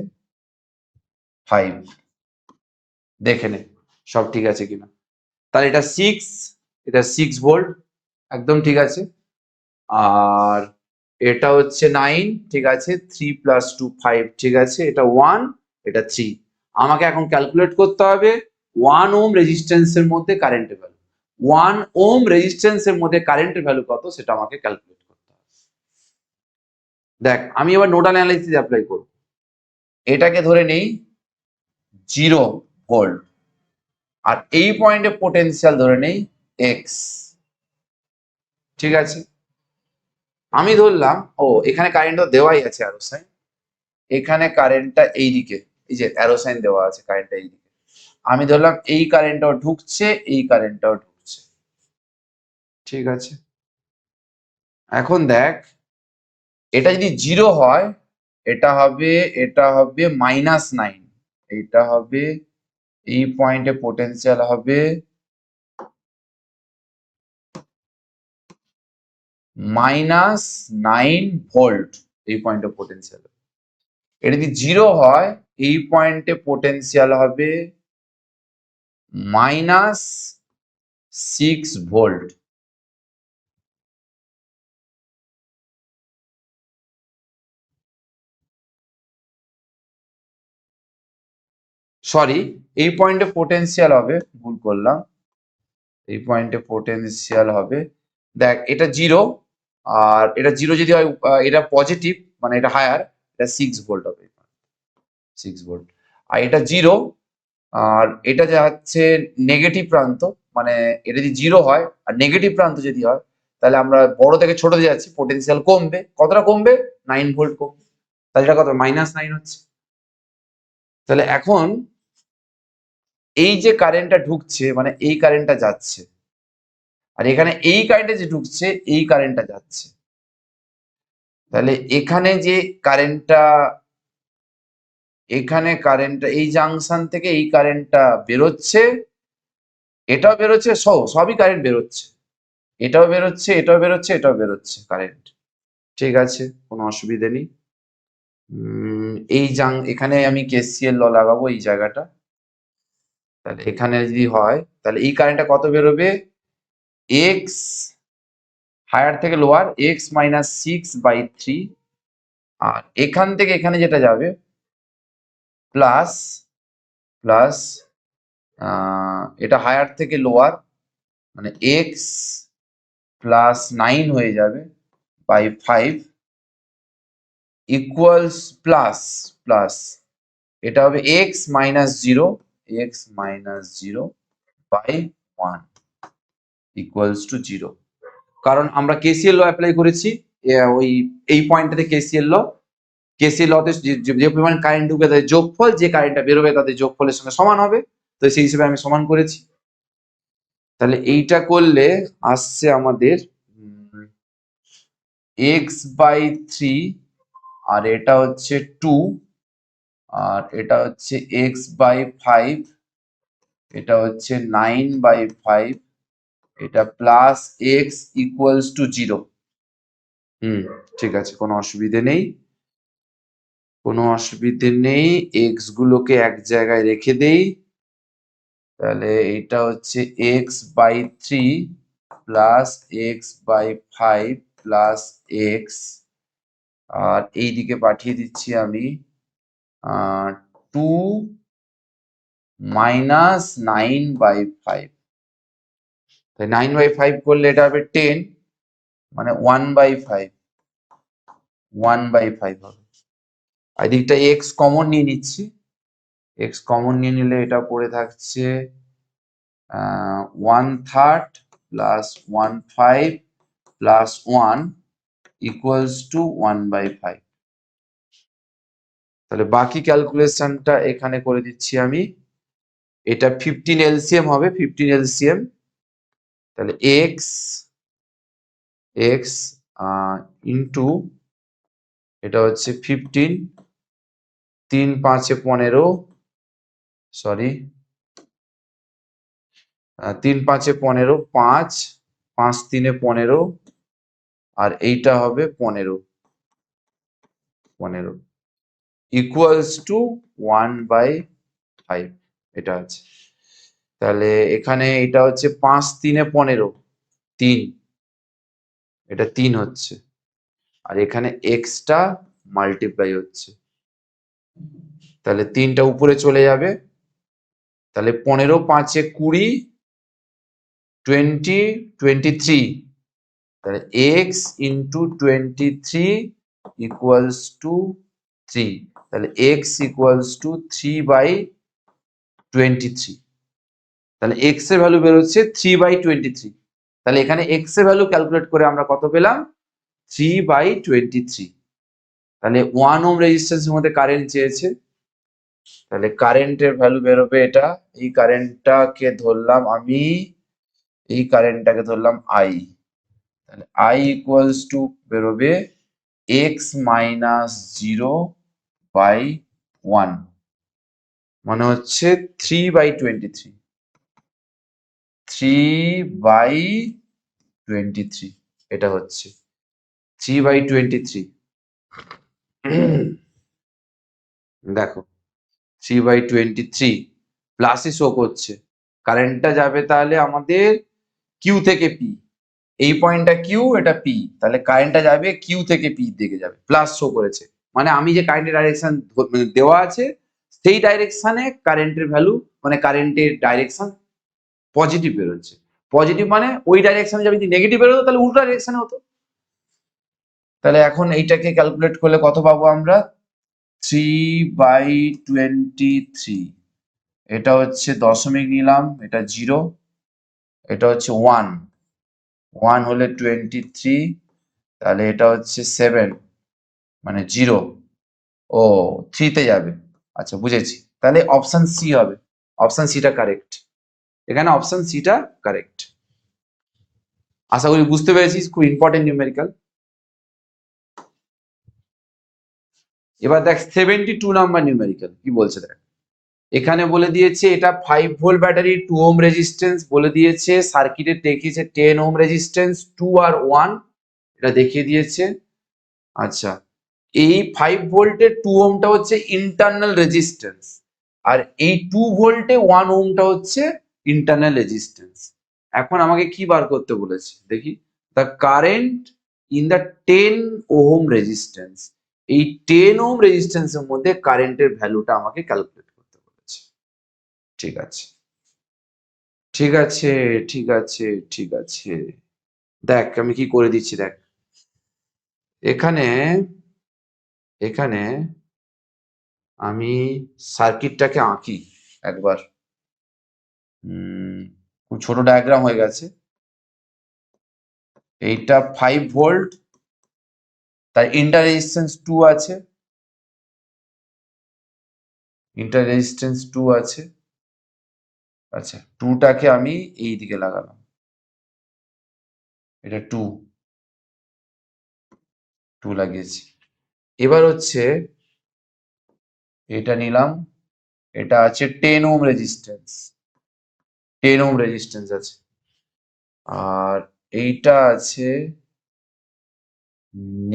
[SPEAKER 1] 5। দেখে নে সব ঠিক আছে কিনা। তাহলে এটা 6 ভোল্ট, একদম ঠিক আছে। আর এটা হচ্ছে 9, ঠিক আছে। 3 + 2 5, ঠিক আছে। এটা 1, এটা 3। আমাকে এখন ক্যালকুলেট করতে হবে 1 ওহম রেজিস্ট্যান্সের মধ্যে কারেন্টের ভ্যালু। 1 ওহম রেজিস্ট্যান্সের মধ্যে কারেন্টের ভ্যালু কত সেটা আমাকে ক্যালকুলেট করতে হবে। দেখ আমি এবার নোডাল অ্যানালাইসিস অ্যাপ্লাই করব। এটাকে ধরে নেই 0 ভোল্ট, আর এই পয়েন্টে পোটেনশিয়াল ধরে নেই এক্স। ঠিক আছে, আমি ধরলাম এখানে কারেন্ট দেওয়াই আছে অ্যারো সাইন, এখানে কারেন্টটা এইদিকে, এই যে অ্যারো সাইন দেওয়া আছে কারেন্টটা এইদিকে। আমি ধরলাম এই কারেন্টটাও ঢুকছে, এই কারেন্টটাও ঢুকছে। ঠিক আছে, এখন দেখ এটা যদি 0 হয় এটা হবে -9, এটা হবে এই পয়েন্টে পোটেনশিয়াল হবে -9 ভোল্ট, এই পয়েন্টে পোটেনশিয়াল। এটা যদি 0 হয় এই পয়েন্টে পোটেনশিয়াল হবে -6 ভোল্ট। সরি, এই পয়েন্টে পোটেনশিয়াল হবে, ভুল করলাম, এই পয়েন্টে পোটেনশিয়াল হবে, দেখ এটা 0, আর এটা 0 যদি হয় এটা পজিটিভ মানে এটা হায়ার, এটা 6 ভোল্ট হবে, 6 ভোল্ট। আর এটা 0, আর এটা যাচ্ছে নেগেটিভ প্রান্ত, মানে এটা যদি 0 হয় আর নেগেটিভ প্রান্ত যদি হয় তাহলে আমরা বড় থেকে ছোটতে যাচ্ছি, পোটেনশিয়াল কমবে। কতটা কমবে? 9 ভোল্ট কমবে। তাহলে এটা কত? -9 হচ্ছে। তাহলে এখন এই যে কারেন্টটা ঢুকছে মানে এই কারেন্টটা যাচ্ছে, আর এখানে এই কারেন্টটা যে ঢুকছে এই কারেন্টটা যাচ্ছে। তাহলে এখানে যে কারেন্টটা, এই জাংশন থেকে এই কারেন্টটা বেরোচ্ছে, এটাও বেরোচ্ছে, সবই কারেন্ট বেরোচ্ছে, এটাও বেরোচ্ছে, এটাও বেরোচ্ছে, এটাও বেরোচ্ছে কারেন্ট। ঠিক আছে, কোনো অসুবিধে নেই। এখানে আমি কেসিএল ল লাগাবো এই জায়গাটা। তাহলে এখানে যদি হয় তাহলে এই কারেন্টটা কত বেরোবে? এক্স হায়ার থেকে লোয়ার, x-6/3, আর এখান থেকে এখানে যেটা যাবে প্লাস প্লাস এটা হায়ার থেকে লোয়ার মানে x+9 হয়ে যাবে বাই 5 ইকুয়ালস প্লাস প্লাস এটা হবে x-0, x-0 by 1 equals to 0। কারণ আমরা কেসিএল ল অ্যাপ্লাই করেছি, ওই এই পয়েন্টটাতে কেসিএল লতে যে পরিমাণ কারেন্ট ঢুকবে তাদের যোগফল, যে কারেন্টটা বেরোবে তাদের যোগফলের সঙ্গে সমান হবে, তো সেই হিসেবে আমি সমান করেছি। তাহলে এইটা করলে আসছে আমাদের x/3, আর এটা হচ্ছে 2, আর এটা হচ্ছে x/5, এটা হচ্ছে 9/5, এটা প্লাস x ইকুয়ালস টু 0। ঠিক আছে, কোনো অসুবিধে নেই, কোনো অসুবিধে নেই। এক্স গুলোকে এক জায়গায় রেখে দেই। তাহলে এটা হচ্ছে x/3 plus x/5 plus x, আর এইদিকে পাঠিয়ে দিচ্ছি আমি 2 - 9/5। তাই 9/5 করলে এটা হবে 10, মানে 1/5, 1/5 হবে। আর এদিকটা এক্স কমন নিয়ে নিচ্ছি, এক্স কমন নিয়ে নিলে এটা পড়ে থাকছে 1/3 প্লাস 1/5 প্লাস 1, ইকুয়ালস টু 1/5। তাহলে বাকি ক্যালকুলেশনটা এখানে করে দিচ্ছি আমি। এটা 15 এলসিএম হবে, 15 এলসিএম। তাহলে এক্স ইন্টু এটা হচ্ছে 15, 3 5 15, সরি 3 5 15, 5 5 3 15, আর এইটা হবে 15 ইকুয়ালস টু 1/5। এটা আছে। তাহলে এখানে এটা হচ্ছে 5 3 15, 3, এটা 3 হচ্ছে, আর এখানে এক্সটা মাল্টিপ্লাই হচ্ছে। তাহলে 3টা উপরে চলে যাবে। তাহলে 15 5 20, 23। তাহলে এক্স ইন্টু 23 ইকুয়ালস টু 3। তাহলে এক্স ইকুয়ালস টু 3/23। তাহলে এক্স এর ভ্যালু বেরোচ্ছে 3/23। তাহলে এখানে এক্স এর ভ্যালু ক্যালকুলেট করে আমরা কত পেলাম? 3/23। তাহলে 1 ওহম রেজিস্ট্যান্সের মধ্যে কারেন্ট চেয়েছে। তাহলে কারেন্টের ভ্যালু বেরোবে এটা। এই কারেন্টটাকে ধরলাম আমি, এই কারেন্টটাকে ধরলাম আই। তাহলে আই ইকুয়ালস টু বেরোবে এক্স মাইনাস 0/1, মানে হচ্ছে 3/23। 3/23 এটা হচ্ছে 3/23। দেখো 3/23 প্লাসই শো করছে। কারেন্টটা যাবে তাহলে আমাদের কিউ থেকে পি। এই পয়েন্টটা কিউ, এটা পি। তাহলে কারেন্টটা যাবে কিউ থেকে পি দিকে যাবে, প্লাস শো করেছে। মানে আমি যে কারেন্টের ডাইরেকশন দেওয়া আছে সেই ডাইরেকশনে কারেন্টের ভ্যালু, মানে কারেন্টের ডাইরেকশন পজিটিভ বেরোচ্ছে। পজিটিভ মানে ওই ডাইরেকশনে যদি নেগেটিভ বেরোতো তাহলে উল্টো ডাইরেকশনে হতো। তাহলে এখন এইটাকে ক্যালকুলেট করলে কত পাবো আমরা? 3/23। এটা হচ্ছে দশমিক নিলাম, এটা 0, এটা হচ্ছে 1 হলে 23, তাহলে এটা হচ্ছে 7, মানে 0। ও 3 তে যাবে। আচ্ছা বুঝেছি। তাহলে অপশন সি হবে। অপশন সিটা কারেক্ট। এখানে অপশন সিটা কারেক্ট। আশা করি বুঝতে পেরেছিস, খুব ইম্পর্টেন্ট নিউমেরিক্যাল। এবার দেখ 72 নাম্বার নিউমেরিক্যাল কি বলছে দেখ। এখানে বলে দিয়েছে এটা 5 ভোল্ট ব্যাটারি, 2 ওহম রেজিস্ট্যান্স বলে দিয়েছে, সার্কিটে দেখিয়েছে 10 ওহম রেজিস্ট্যান্স, 2 আর 1 এটা দেখিয়ে দিয়েছে। আচ্ছা, এই 5 ভোল্টের 2 ওহমটা হচ্ছে ইন্টারনাল রেজিস্ট্যান্স, আর এই 2 ভোল্টে 1 ওহমটা হচ্ছে ইন্টারনাল রেজিস্ট্যান্স। এখন আমাকে কি বার করতে বলেছে দেখি। The current in the 10 ohm resistance. এই 10 ওহম রেজিস্ট্যান্সের মধ্যে কারেন্টের ভ্যালুটা আমাকে ক্যালকুলেট করতে বলেছে। ঠিক আছে, ঠিক আছে, ঠিক আছে, ঠিক আছে। দেখ আমি কি করে দিচ্ছি দেখ। এখানে এখানে আমি সার্কিটটাকে আঁকি একবার। খুব ছোট ডায়াগ্রাম হয়ে গেছে। এইটা 5 ভোল্ট, তার ইন্টার রেজিস্ট্যান্স 2 আছে, ইন্টার রেজিস্ট্যান্স 2 আছে। আচ্ছা, 2টাকে আমি এই দিকে লাগালাম, এটা 2 লাগিয়েছি। এবার হচ্ছে এটা নিলাম, এটা আছে 10 ওহম রেজিস্ট্যান্স, 10 ওহম রেজিস্ট্যান্স আছে। আর এইটা আছে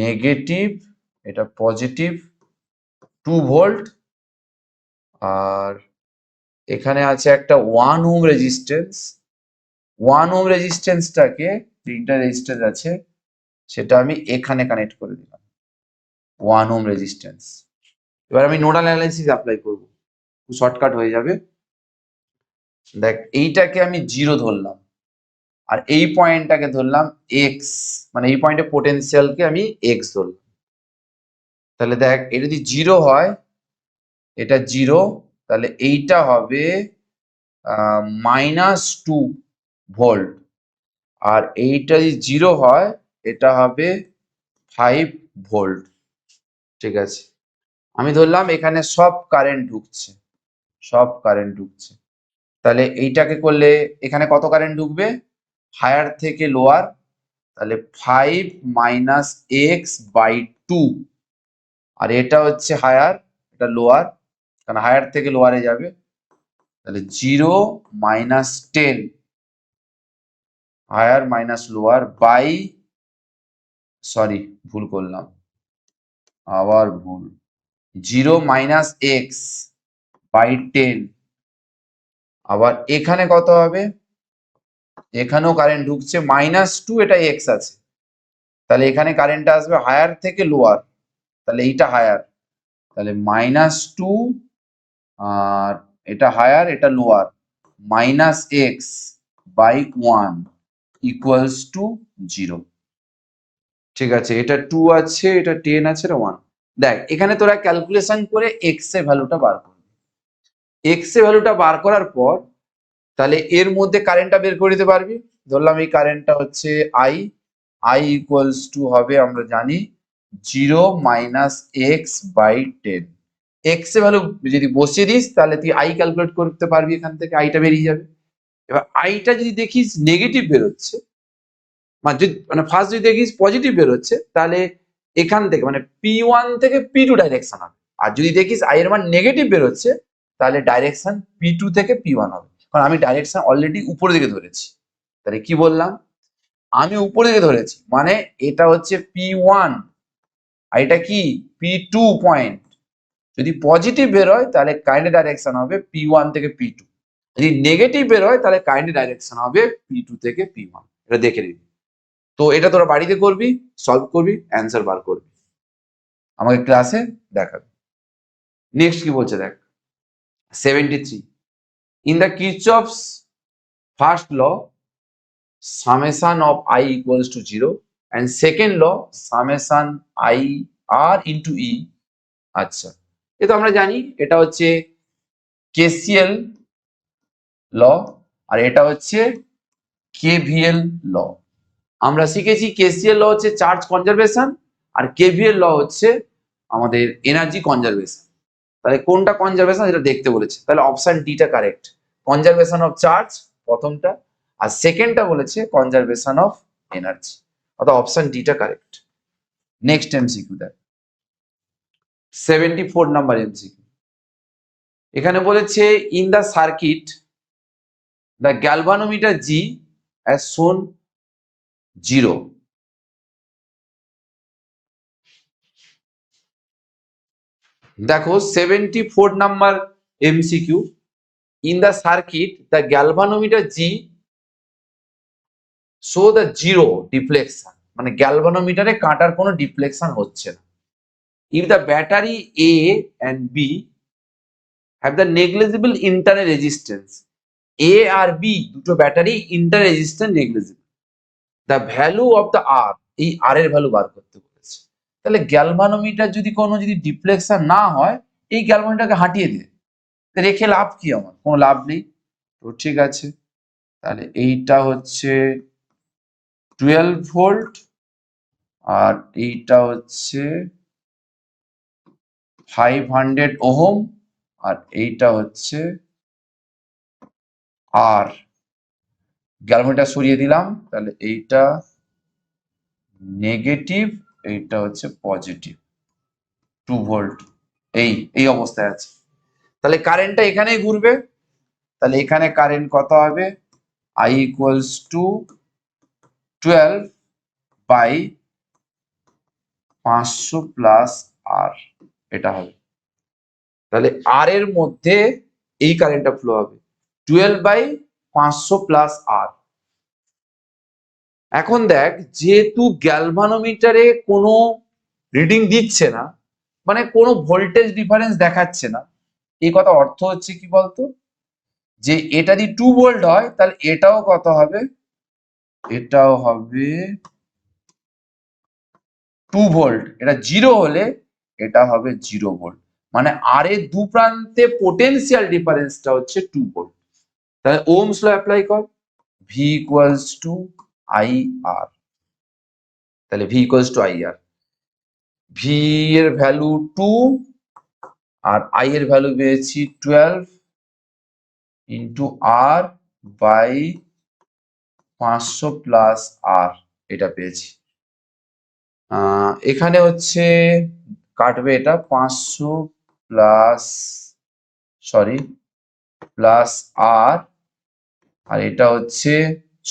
[SPEAKER 1] নেগেটিভ, এটা পজিটিভ 2 ভোল্ট। আর এখানে আছে একটা 1 ওহম রেজিস্ট্যান্স। 1 ওহম রেজিস্ট্যান্সটাকে, তিনটা রেজিস্ট্যান্স আছে, সেটা আমি এখানে কানেক্ট করে দিলাম 1 ওহম রেজিস্ট্যান্স। এবার আমি নোডাল অ্যানালাইসিস অ্যাপ্লাই করব, শর্টকাট হয়ে যাবে। দেখ এইটাকে আমি 0 ধরলাম, আর এই পয়েন্টটাকে ধরলাম এক্স, মানে এই পয়েন্টে পোটেনশিয়ালকে আমি এক্স ধরলাম। তাহলে দেখ এটা যদি 0 হয়, এটা 0, তাহলে এইটা হবে -2 ভোল্ট। আর এইটা যদি 0 হয়, এটা হবে 5 ভোল্ট। ঠিক আছে, আমি ধরলাম এখানে সব কারেন্ট ঢুকছে, তাহলে এইটাকে করলে এখানে কত কারেন্ট ঢুকবে, হায়ার থেকে লোয়ার, তাহলে 5 - x/2, আর এটা হচ্ছে হায়ার, এটা লোয়ার, কারণ হায়ার থেকে লোয়ারে যাবে, তাহলে 0 - 10, higher minus lower by, sorry ভুল করলাম, আবার ভুল, 0 - x/10, আবার এখানে কত হবে, এখানেও কারেন্ট ঢুকছে -2, এটা এক্স আছে, তাহলে এখানে কারেন্টটা আসবে হায়ার থেকে লোয়ার, তাহলে এইটা হায়ার, তাহলে -2, আর এটা হায়ার এটা লোয়ার, -x/1 ইকুয়ালস টু 0। ঠিক আছে, এটা 2 আছে, এটা 10 আছে, এটা 1। দেখ এখানে তোরা ক্যালকুলেশন করে এক্স এর ভ্যালুটা বার করবি, এক্স এর ভ্যালুটা বার করার পর তাহলে এর মধ্যে কারেন্টটা বের করে দিতে পারবি। ধরলাম এই কারেন্টটা হচ্ছে আই, আই ইকুয়ালস টু হবে আমরা জানি 0 - x/10। এক্স এর ভ্যালু যদি বসিয়ে দিস তাহলে তুই আই ক্যালকুলেট করতে পারবি, এখান থেকে আইটা বেরিয়ে যাবে। এবার আইটা যদি দেখিস নেগেটিভ বেরোচ্ছে, মানে ফার্স্ট যদি দেখিস পজিটিভ বেরোচ্ছে, তাহলে এখান থেকে মানে P1 থেকে P2 ডাইরেকশন হবে, আর যদি দেখিস আই এর মান নেগেটিভ বেরোচ্ছে তাহলে ডাইরেকশন P2 থেকে P1 হবে, কারণ আমি ডাইরেকশন অলরেডি উপরের দিকে ধরেছি। তাহলে কি বললাম, আমি উপরের দিকে ধরেছি মানে এটা হচ্ছে P1 আর এটা কি P2 পয়েন্ট। যদি পজিটিভ বেরোয় তাহলে কারেন্টের ডাইরেকশন হবে P1 থেকে P2, যদি নেগেটিভ বেরোয় তাহলে কারেন্টের ডাইরেকশন হবে P2 থেকে P1। এটা দেখে নিবি। তো এটা তোরা বাড়িতে করবি, সলভ করবি, অ্যান্সার বার করবি, আমাকে ক্লাসে দেখাবি। নেক্সট কি বলছে দেখ, 73, in the Kirchhoff's first law summation of I equals to 0 and second law summation I R into E। আচ্ছা, এ তো আমরা জানি এটা হচ্ছে KCL ল, আর এটা হচ্ছে KVL ল। আমরা শিখেছি KCL ল হচ্ছে চার্জ কনজারভেশন, আর KVL ল হচ্ছে আমাদের এনার্জি কনজারভেশন। তাহলে কোনটা কনজারভেশন এটা দেখতে বলেছে, তাহলে অপশন ডিটা কারেক্ট, কনজারভেশন অফ চার্জ প্রথমটা, আর সেকেন্ডটা বলেছে কনজারভেশন অফ এনার্জি, অর্থাৎ অপশন ডিটা কারেক্ট। নেক্সট এমসিকিউ দেখ, 74 নাম্বার এমসিকিউ। এখানে বলেছে in the circuit the galvanometer G as shown 0। দেখো 74 number MCQ, in the circuit the galvanometer G show the 0 deflection, মানে গ্যালভানোমিটারে কাঁটার কোনো ডিফ্লেকশন হচ্ছে না। If the battery A and B have the negligible internal resistance, এ আর বি দুটো battery inter resistance negligible, the value of the R, এই আর এর ভ্যালু বার করতে বলেছে। তাহলে গ্যালভানোমিটার যদি ডিফ্লেকশন না হয়, এই গ্যালভানোমিটারকে হাঁটিয়ে দে, রেখে লাভ কি, আমার কোনো লাভ নেই। তো ঠিক আছে, তাহলে এইটা হচ্ছে 12 ভোল্ট, আর এইটা হচ্ছে 500 ওহম, আর এইটা হচ্ছে আর। গ্যালভানোমিটার সরিয়ে দিলাম, তাহলে এইটা নেগেটিভ, এইটা হচ্ছে পজিটিভ, 2 ভোল্ট এই অবস্থায় আছে। তাহলে কারেন্টটা এখানেই ঘুরবে, তাহলে এখানে কারেন্ট কত হবে, I equals two 12/500 plus R, এটা হবে। তাহলে আর এর মধ্যে এই কারেন্টটা ফ্লো হবে 12/500 প্লাস আর। এখন দেখ, যেহেতু গ্যালভানোমিটারে কোনো রিডিং দিচ্ছে না, মানে কোনো ভোল্টেজ ডিফারেন্স দেখাচ্ছে না, এই কথা অর্থ হচ্ছে কি বলতো, যে এটা যদি 2 ভোল্ট হয় তাহলে এটাও কত হবে, এটাও হবে 2 ভোল্ট, এটা 0 হলে এটা হবে 0 ভোল্ট, মানে আর এর দু প্রান্তে পোটেনশিয়াল ডিফারেন্সটা হচ্ছে 2 ভোল্ট। তাহলে ওহমস ল অ্যাপ্লাই কর, V equals to I R, তাহলে V equals to I R. V এর ভ্যালু 2 আর আই এর ভ্যালু পেয়েছি 12 into R by 500 plus R, এটা পেয়েছি। এখানে হচ্ছে কাটবে এটা 500 প্লাস প্লাস আর, আর এটা হচ্ছে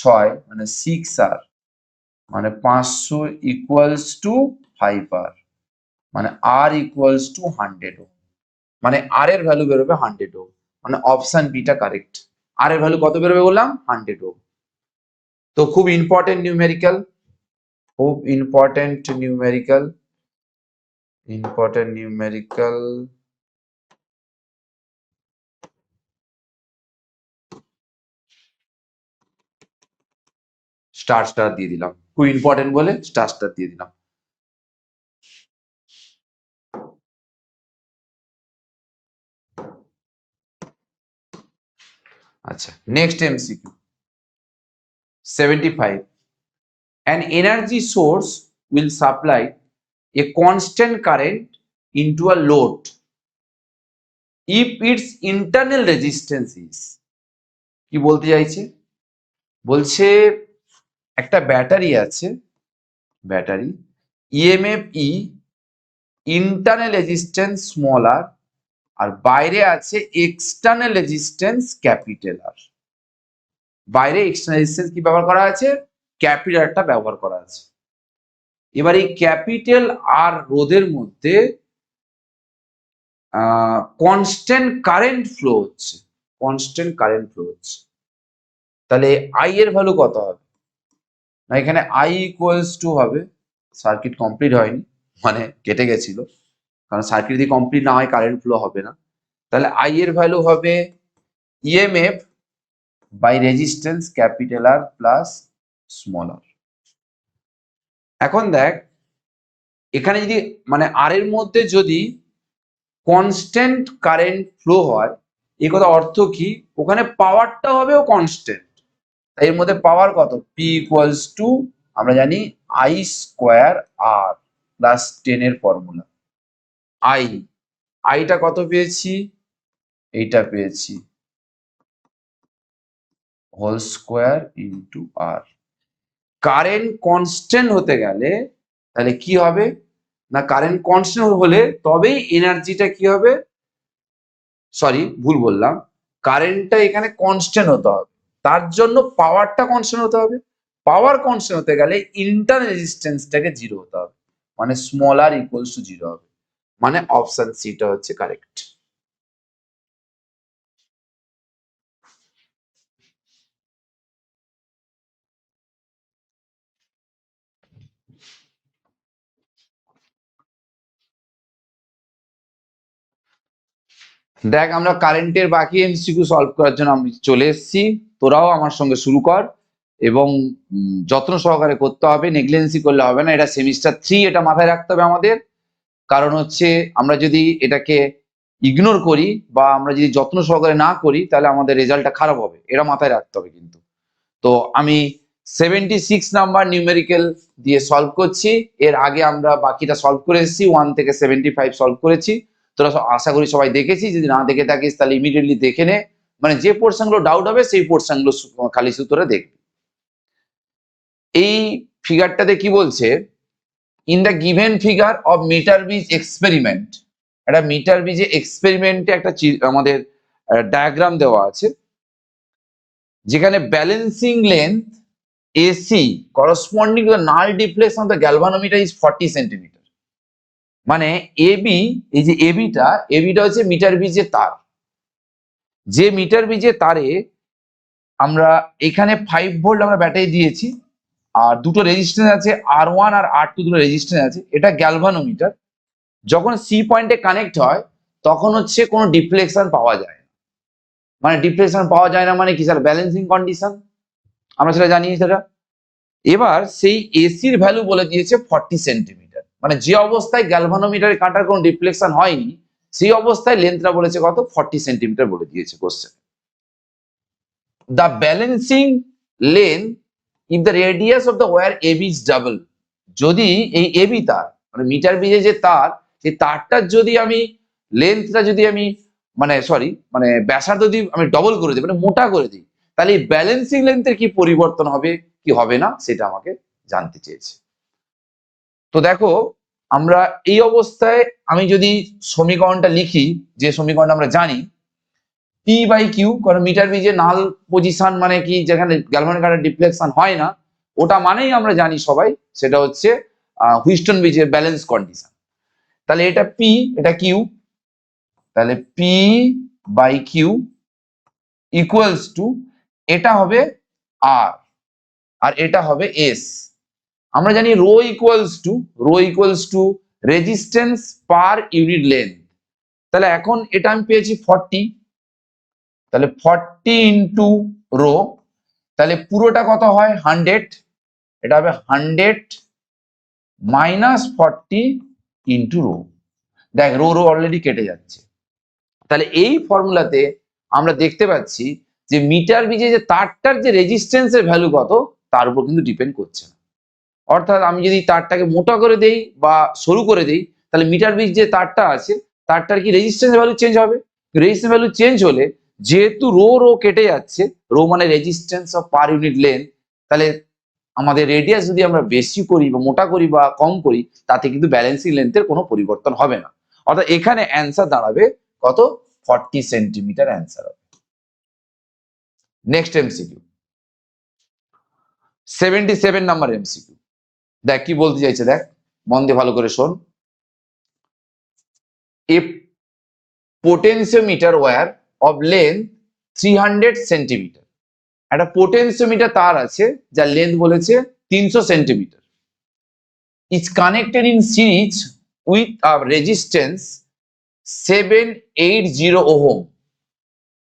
[SPEAKER 1] 6 মানে 6 আর, মানে 500 ইকুয়ালস টু 5 আর, মানে আর ইকুয়ালস টু 100 ওহম, মানে আর এর ভ্যালু বেরোবে 100 ওহম, মানে অপশন বিটা কারেক্ট। আর এর ভ্যালু কত বেরোবে বললাম? 100 ওহম। তো খুব ইম্পর্টেন্ট নিউমেরিক্যাল, খুব important numerical, important numerical. Star star দিয়ে দিলাম, খুব ইম্পর্টেন্ট বলে স্টার স্টার দিয়ে দিলাম। আচ্ছা, next MCQ 75. An energy source will supply a constant current into a load if its internal resistance is, কি বলতে চাইছে? বলছে একটা ব্যাটারি আছে, ব্যাটারি ইএমএফ ই, ইন্টারনাল রেজিস্ট্যান্স স্মল আর, আর বাইরে আছে এক্সটার্নাল রেজিস্ট্যান্স ক্যাপিটাল আর। বাইরে এক্সটার্নাল রেজিস্ট্যান্স কি ব্যবহার করা আছে? ক্যাপিটালটা ব্যবহার করা আছে। এবার এই ক্যাপিটাল আর রোধের মধ্যে কনস্ট্যান্ট কারেন্ট ফ্লো হচ্ছে, কনস্ট্যান্ট কারেন্ট ফ্লো হচ্ছে। তাহলে আই এর ভ্যালু কত হবে? না, এখানে আই ইকুয়ালস টু হবে, সার্কিট কমপ্লিট হয়নি মানে কেটে গেছিল, কারণ সার্কিট যদি কমপ্লিট না হয় কারেন্ট ফ্লো হবে না। তাহলে আই এর ভ্যালু হবে EMF by resistance capital R plus small r. এখন দেখ, এখানে যদি মানে আর এর মধ্যে যদি কনস্ট্যান্ট কারেন্ট ফ্লো হয়, এই কথা অর্থ কি? ওখানে পাওয়ারটা হবেও কনস্ট্যান্ট। তাই এর মধ্যে পাওয়ার কত? পি ইকুয়ালস টু আমরা জানি আই স্কোয়ার আর প্লাস 10 এর ফর্মুলা। আইটা কত পেয়েছি? এইটা পেয়েছি হোল স্কোয়ার ইন্টু আর। কারেন্ট কনস্ট্যান্ট হতে গেলে তাহলে কি হবে? না, কারেন্ট কনস্ট্যান্ট হলে তবেই এনার্জিটা কি হবে, সরি ভুল বললাম, কারেন্টটা এখানে কনস্ট্যান্ট হতে হবে, তার জন্য পাওয়ারটা কনস্ট্যান্ট হতে হবে। পাওয়ার কনস্ট্যান্ট হতে গেলে ইন্টারনাল রেজিস্ট্যান্সটাকে জিরো হতে হবে, মানে small R equals to zero হবে, মানে অপশন সিটা হচ্ছে কারেক্ট। দেখ, আমরা কারেন্টের বাকি এমসিকিউ সলভ করার জন্য আমি চলে এসেছি, তোরাও আমার সঙ্গে শুরু কর এবং যত্ন সহকারে করতে হবে, নেগলিজেন্সি করলে হবে না। এটা সেমিস্টার 3, এটা মাথায় রাখতে হবে আমাদের। কারণ হচ্ছে আমরা যদি এটাকে ইগনোর করি বা আমরা যদি যত্ন সহকারে না করি তাহলে আমাদের রেজাল্টটা খারাপ হবে, এটা মাথায় রাখতে হবে কিন্তু। তো আমি 76 নাম্বার নিউমেরিক্যাল দিয়ে সলভ করছি। এর আগে আমরা বাকিটা সলভ করে এসেছি, 1 থেকে 75 সলভ করেছি। তোরা আশা করি সবাই দেখেছি, যদি না দেখে থাকিস তাহলে ইমিডিয়েটলি দেখে নে, মানে যে পোর্শনগুলো ডাউট হবে সেই পোর্শনগুলো খালি সূত্রে দেখবি। এই ফিগারটাতে কি বলছে? In the given figure of meter bridge experiment, একটা মিটার বিজে এক্সপেরিমেন্টে একটা আমাদের ডায়াগ্রাম দেওয়া আছে, যেখানে balancing length AC corresponding to the null deflection of the galvanometer is 40 centimetre. মানে এবি, এই যে এবিটা হচ্ছে মিটার বিজে তার, যে মিটার বিজে তারে আমরা এখানে 5 ভোল্ট আমরা ব্যাটারি দিয়েছি, আর দুটো রেজিস্ট্যান্স আছে R1 আর R2, দুটো রেজিস্ট্যান্স আছে। এটা গ্যালভানোমিটার। যখন সি পয়েন্টে কানেক্ট হয় তখন হচ্ছে কোনো ডিফ্লেকশন পাওয়া যায় না, মানে ডিফ্লেকশন পাওয়া যায় না মানে কি স্যার? ব্যালেন্সিং কন্ডিশন, আমরা সেটা জানি সেটা। এবার সেই এসির ভ্যালু বলে দিয়েছে 40 সেন্টিমিটার, মানে যে অবস্থায় গ্যালভানোমিটারের কাঁটার কোনো ডিফ্লেকশন হয়নি সেই অবস্থায় লেন্থটা বলেছে কত? 40 সেন্টিমিটার বলে দিয়েছে question. The balancing length if the radius of the wire AB is double, যদি এই এবি তার মানে মিটার বেজে যে তার, সেই তারটার যদি আমি লেন্থটা যদি আমি মানে ব্যাসার্ধ যদি আমি ডবল করে দিই, মানে মোটা করে দিই, তাহলে এই ব্যালেন্সিং লেন্থের কি পরিবর্তন হবে কি হবে না সেটা আমাকে জানতে চেয়েছে। তো দেখো, আমরা এই অবস্থায় আমি যদি সমীকরণটা লিখি, যে সমীকরণটা আমরা জানি পি বাই কিউ, কারণ মিটার বেজে নাল পজিশন মানে কি, যেখানে গ্যালভানিক কারেন্ট ডিফ্লেকশন হয় না, ওটা মানেই আমরা জানি সবাই সেটা হচ্ছে হুইস্টন ব্রিজের ব্যালেন্স কন্ডিশন। তাহলে এটা পি, এটা কিউ, তাহলে P by Q equals to, এটা হবে আর, আর এটা হবে এস। আমরা জানি rho equals to resistance per unit length. তাহলে এখন এটা আমি পেয়েছি 40, তাহলে 40 ইন্টু রো, তাহলে পুরোটা কত হয় 100, এটা হবে 100 মাইনাস 40 ইন্টু রো। দেখ রো রো অলরেডি কেটে যাচ্ছে। তাহলে এই ফর্মুলাতে আমরা দেখতে পাচ্ছি যে মিটার বেজে যে তারটার যে রেজিস্ট্যান্সের ভ্যালু কত তার উপর কিন্তু ডিপেন্ড করছে না। অর্থাৎ আমি যদি তারটাকে মোটা করে দেই বা সরু করে দেই, তাহলে মিটার বেজ যে তারটা আছে তারটার কি রেজিস্ট্যান্স ভ্যালু চেঞ্জ হবে? রেজিস্ট্যান্স ভ্যালু চেঞ্জ হলে, যেহেতু রো রো কেটে যাচ্ছে, রো মানে resistance of per unit length, তাহলে আমাদের রেডিয়াস যদি আমরা বেশি করি বা মোটা করি বা কম করি, তাতে কিন্তু ব্যালেন্সিং লেন্থের কোনো পরিবর্তন হবে না। অর্থাৎ এখানে অ্যান্সার দাঁড়াবে কত? 40 সেন্টিমিটার অ্যান্সার হবে। Next MCQ, 77 number MCQ. দেখ কি বলতে চাইছে, দেখ মন দিয়ে ভালো করে শোন। A potentiometer wire of length 300 centimetre, একটা পোটেনশিওমিটার তার আছে যার লেন্থ বলেছে 300 centimetre, is connected in series with a resistance 780 ohm.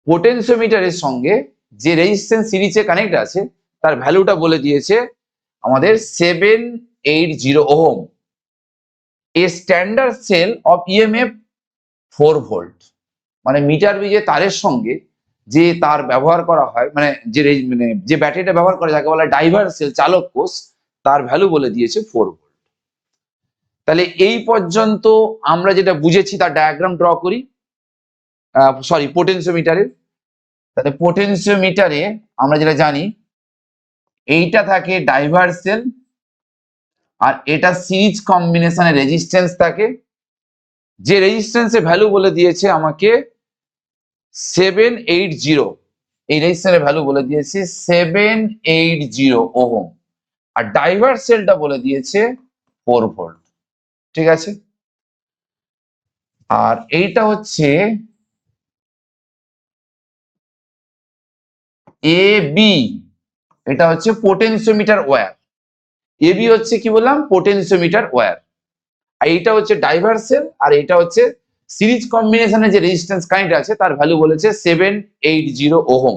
[SPEAKER 1] পোটেনশিওমিটারের সঙ্গে যে রেজিস্ট্যান্স সিরিজে কানেক্ট আছে তার ভ্যালুটা বলে দিয়েছে আমাদের 780 ohm. A standard cell of EMF 4 volt, মানে মিটার বেজে তারের সঙ্গে যে তার ব্যবহার করা হয়, মানে যে ব্যাটারিটা ব্যবহার করা যাকে বলা ডাইভার সেল, চালক কোষ, তার ভ্যালু বলে দিয়েছে 4 ভোল্ট। তাহলে এই পর্যন্ত আমরা যেটা বুঝেছি তার ডায়াগ্রাম ড্র করি, পোটেনশিওমিটারের। তাহলে পোটেনশিওমিটারে আমরা যেটা জানি, এইটা থাকে ডাইভার সেল, আর এটা সিরিজ কম্বিনেশনে রেজিস্ট্যান্স থাকে, যে রেজিস্ট্যান্সের ভ্যালু বলে দিয়েছে আমাকে 780, এই রেজিস্ট্যান্সের ভ্যালু বলে দিয়েছে 780 ওহম, আর ডাইভার সেলটা বলে দিয়েছে 4 ভোল্ট। ঠিক আছে, আর এইটা হচ্ছে এ বি, এটা হচ্ছে পোটেনশিওমিটার ওয়্যার। এ বি হচ্ছে কি বললাম, পোটেনশিওমিটার ওয়্যার, আর এইটা হচ্ছে ডাইভার সেল, আর এটা হচ্ছে সিরিজ কম্বিনেশনে যে রেজিস্ট্যান্স কানেক্ট আছে তার ভ্যালু বলেছে 780 ohm.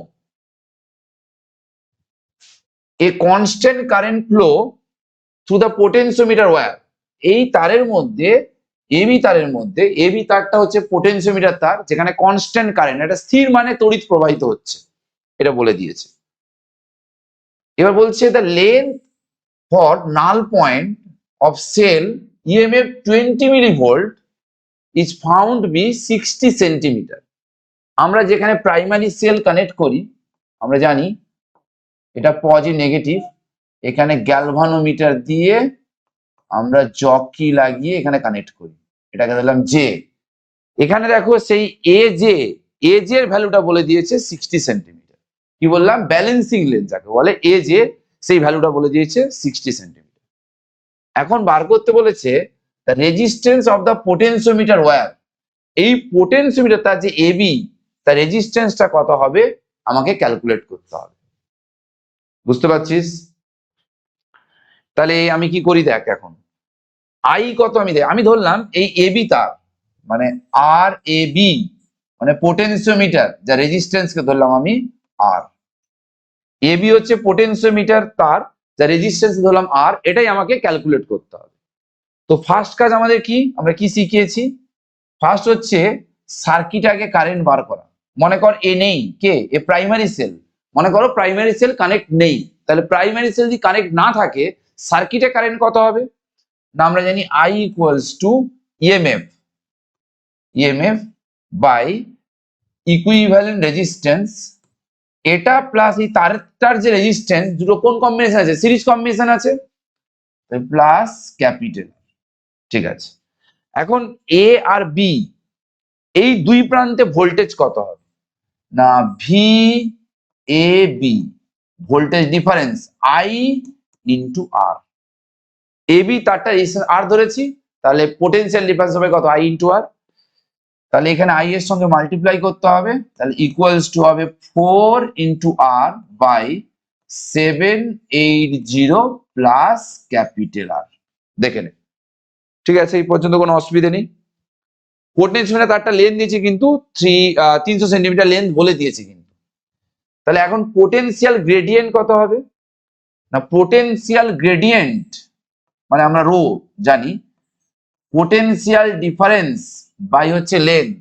[SPEAKER 1] A constant current flow through the potentiometer wire, এই তারের মধ্যে, এবি তারের মধ্যে, এবি তারটা হচ্ছে পোটেনশিওমিটার তার, যেখানে কনস্ট্যান্ট কারেন্ট, এটা স্থির মানে তড়িৎ প্রবাহিত হচ্ছে, এটা বলে দিয়েছে। এবার বলছে the length for null point of cell EMF 20 millivolt is found be 60 centimetre. আমরা যেখানে প্রাইমারি সেল কানেক্ট করি, আমরা জানি এটা পজিটিভ নেগেটিভ, এখানে গ্যালভানোমিটার দিয়ে আমরা জকি লাগিয়ে এখানে কানেক্ট করি, এটাকে দিলাম জে। এখানে দেখো সেই এ জে এর ভ্যালুটা বলে দিয়েছে 60 সেন্টিমিটার। কি বললাম, ব্যালেন্সিং লেন্থ যাকে বলে এ জে, সেই ভ্যালুটা বলে দিয়েছে 60 সেন্টিমিটার। এখন বার করতে বলেছে the resistance of the potentiometer wire, এই পোটেনশিওমিটার তার যে এবি, তার রেজিস্ট্যান্সটা কত হবে আমাকে ক্যালকুলেট করতে হবে। বুঝতে পারছিস? তাহলে আমি কি করি দেখ, এখন আই কত আমি ধরলাম এই এবি তার, মানে আর এ বি, মানে পোটেনশিওমিটার যা রেজিস্ট্যান্সকে ধরলাম আমি আর, এবি হচ্ছে পোটেনশিওমিটার তার যা রেজিস্ট্যান্স ধরলাম আর, এটাই আমাকে ক্যালকুলেট করতে হবে। তো ফার্স্ট কাজ আমাদের কি, আমরা কি শিখিয়েছি, ফার্স্ট হচ্ছে সার্কিট আগে কারেন্ট বার করা। মনে কর এ নেই, কে, এ প্রাইমারি সেল, মনে করো প্রাইমারি সেল কানেক্ট নেই, তাহলে প্রাইমারি সেল যদি কানেক্ট না থাকে সার্কিটে কারেন্ট কত হবে, না আমরা জানি I equals to EMF by equivalent resistance, এটা প্লাস এই তারটার যে রেজিস্ট্যান্স, দুটো কোন কম্বিনেশন আছে, সিরিজ কম্বিনেশন আছে, প্লাস ক্যাপিটাল। ঠিক আছে, এখন এ আর বি এই দুই প্রান্তে ভোল্টেজ কত হবে, না V A B voltage difference I into R. A B তারটা আর ধরেছি, তাহলে পোটেনশিয়াল ডিফারেন্স হবে কত, আই ইন্টু আর। তাহলে এখানে আই এর সঙ্গে মাল্টিপ্লাই করতে হবে, তাহলে ইকুয়ালস টু হবে 4 into R by 780 plus capital R. দেখে নে, ঠিক আছে, এই পর্যন্ত কোনো অসুবিধা নেই। পোটেনশিয়াল তারটা লেন্থ দিয়েছি কিন্তু 300 সেন্টিমিটার লেন্থ বলে দিয়েছি কিন্তু। তাহলে এখন পোটেনশিয়াল গ্রেডিয়েন্ট কত হবে, না পোটেনশিয়াল গ্রেডিয়েন্ট মানে আমরা রো জানি, পোটেনশিয়াল ডিফারেন্স বাই হচ্ছে লেন্থ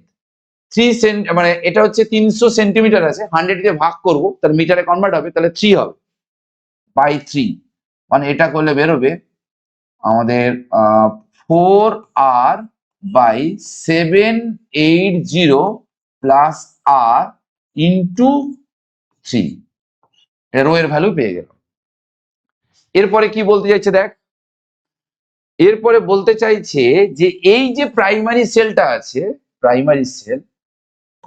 [SPEAKER 1] 3 মানে এটা হচ্ছে 300 সেন্টিমিটার আছে, 100 দিয়ে ভাগ করব তার মিটারে কনভার্ট হবে, তাহলে 3 হবে বাই 3, মানে এটা করলে বেরোবে আমাদের 4r by 780 plus R into 3, rho এর ভ্যালু পেয়ে গেল। এরপরে কি বলতে চাইছে দেখ, এরপরে বলতে চাইছে যে এই যে প্রাইমারি সেলটা আছে, প্রাইমারি সেল,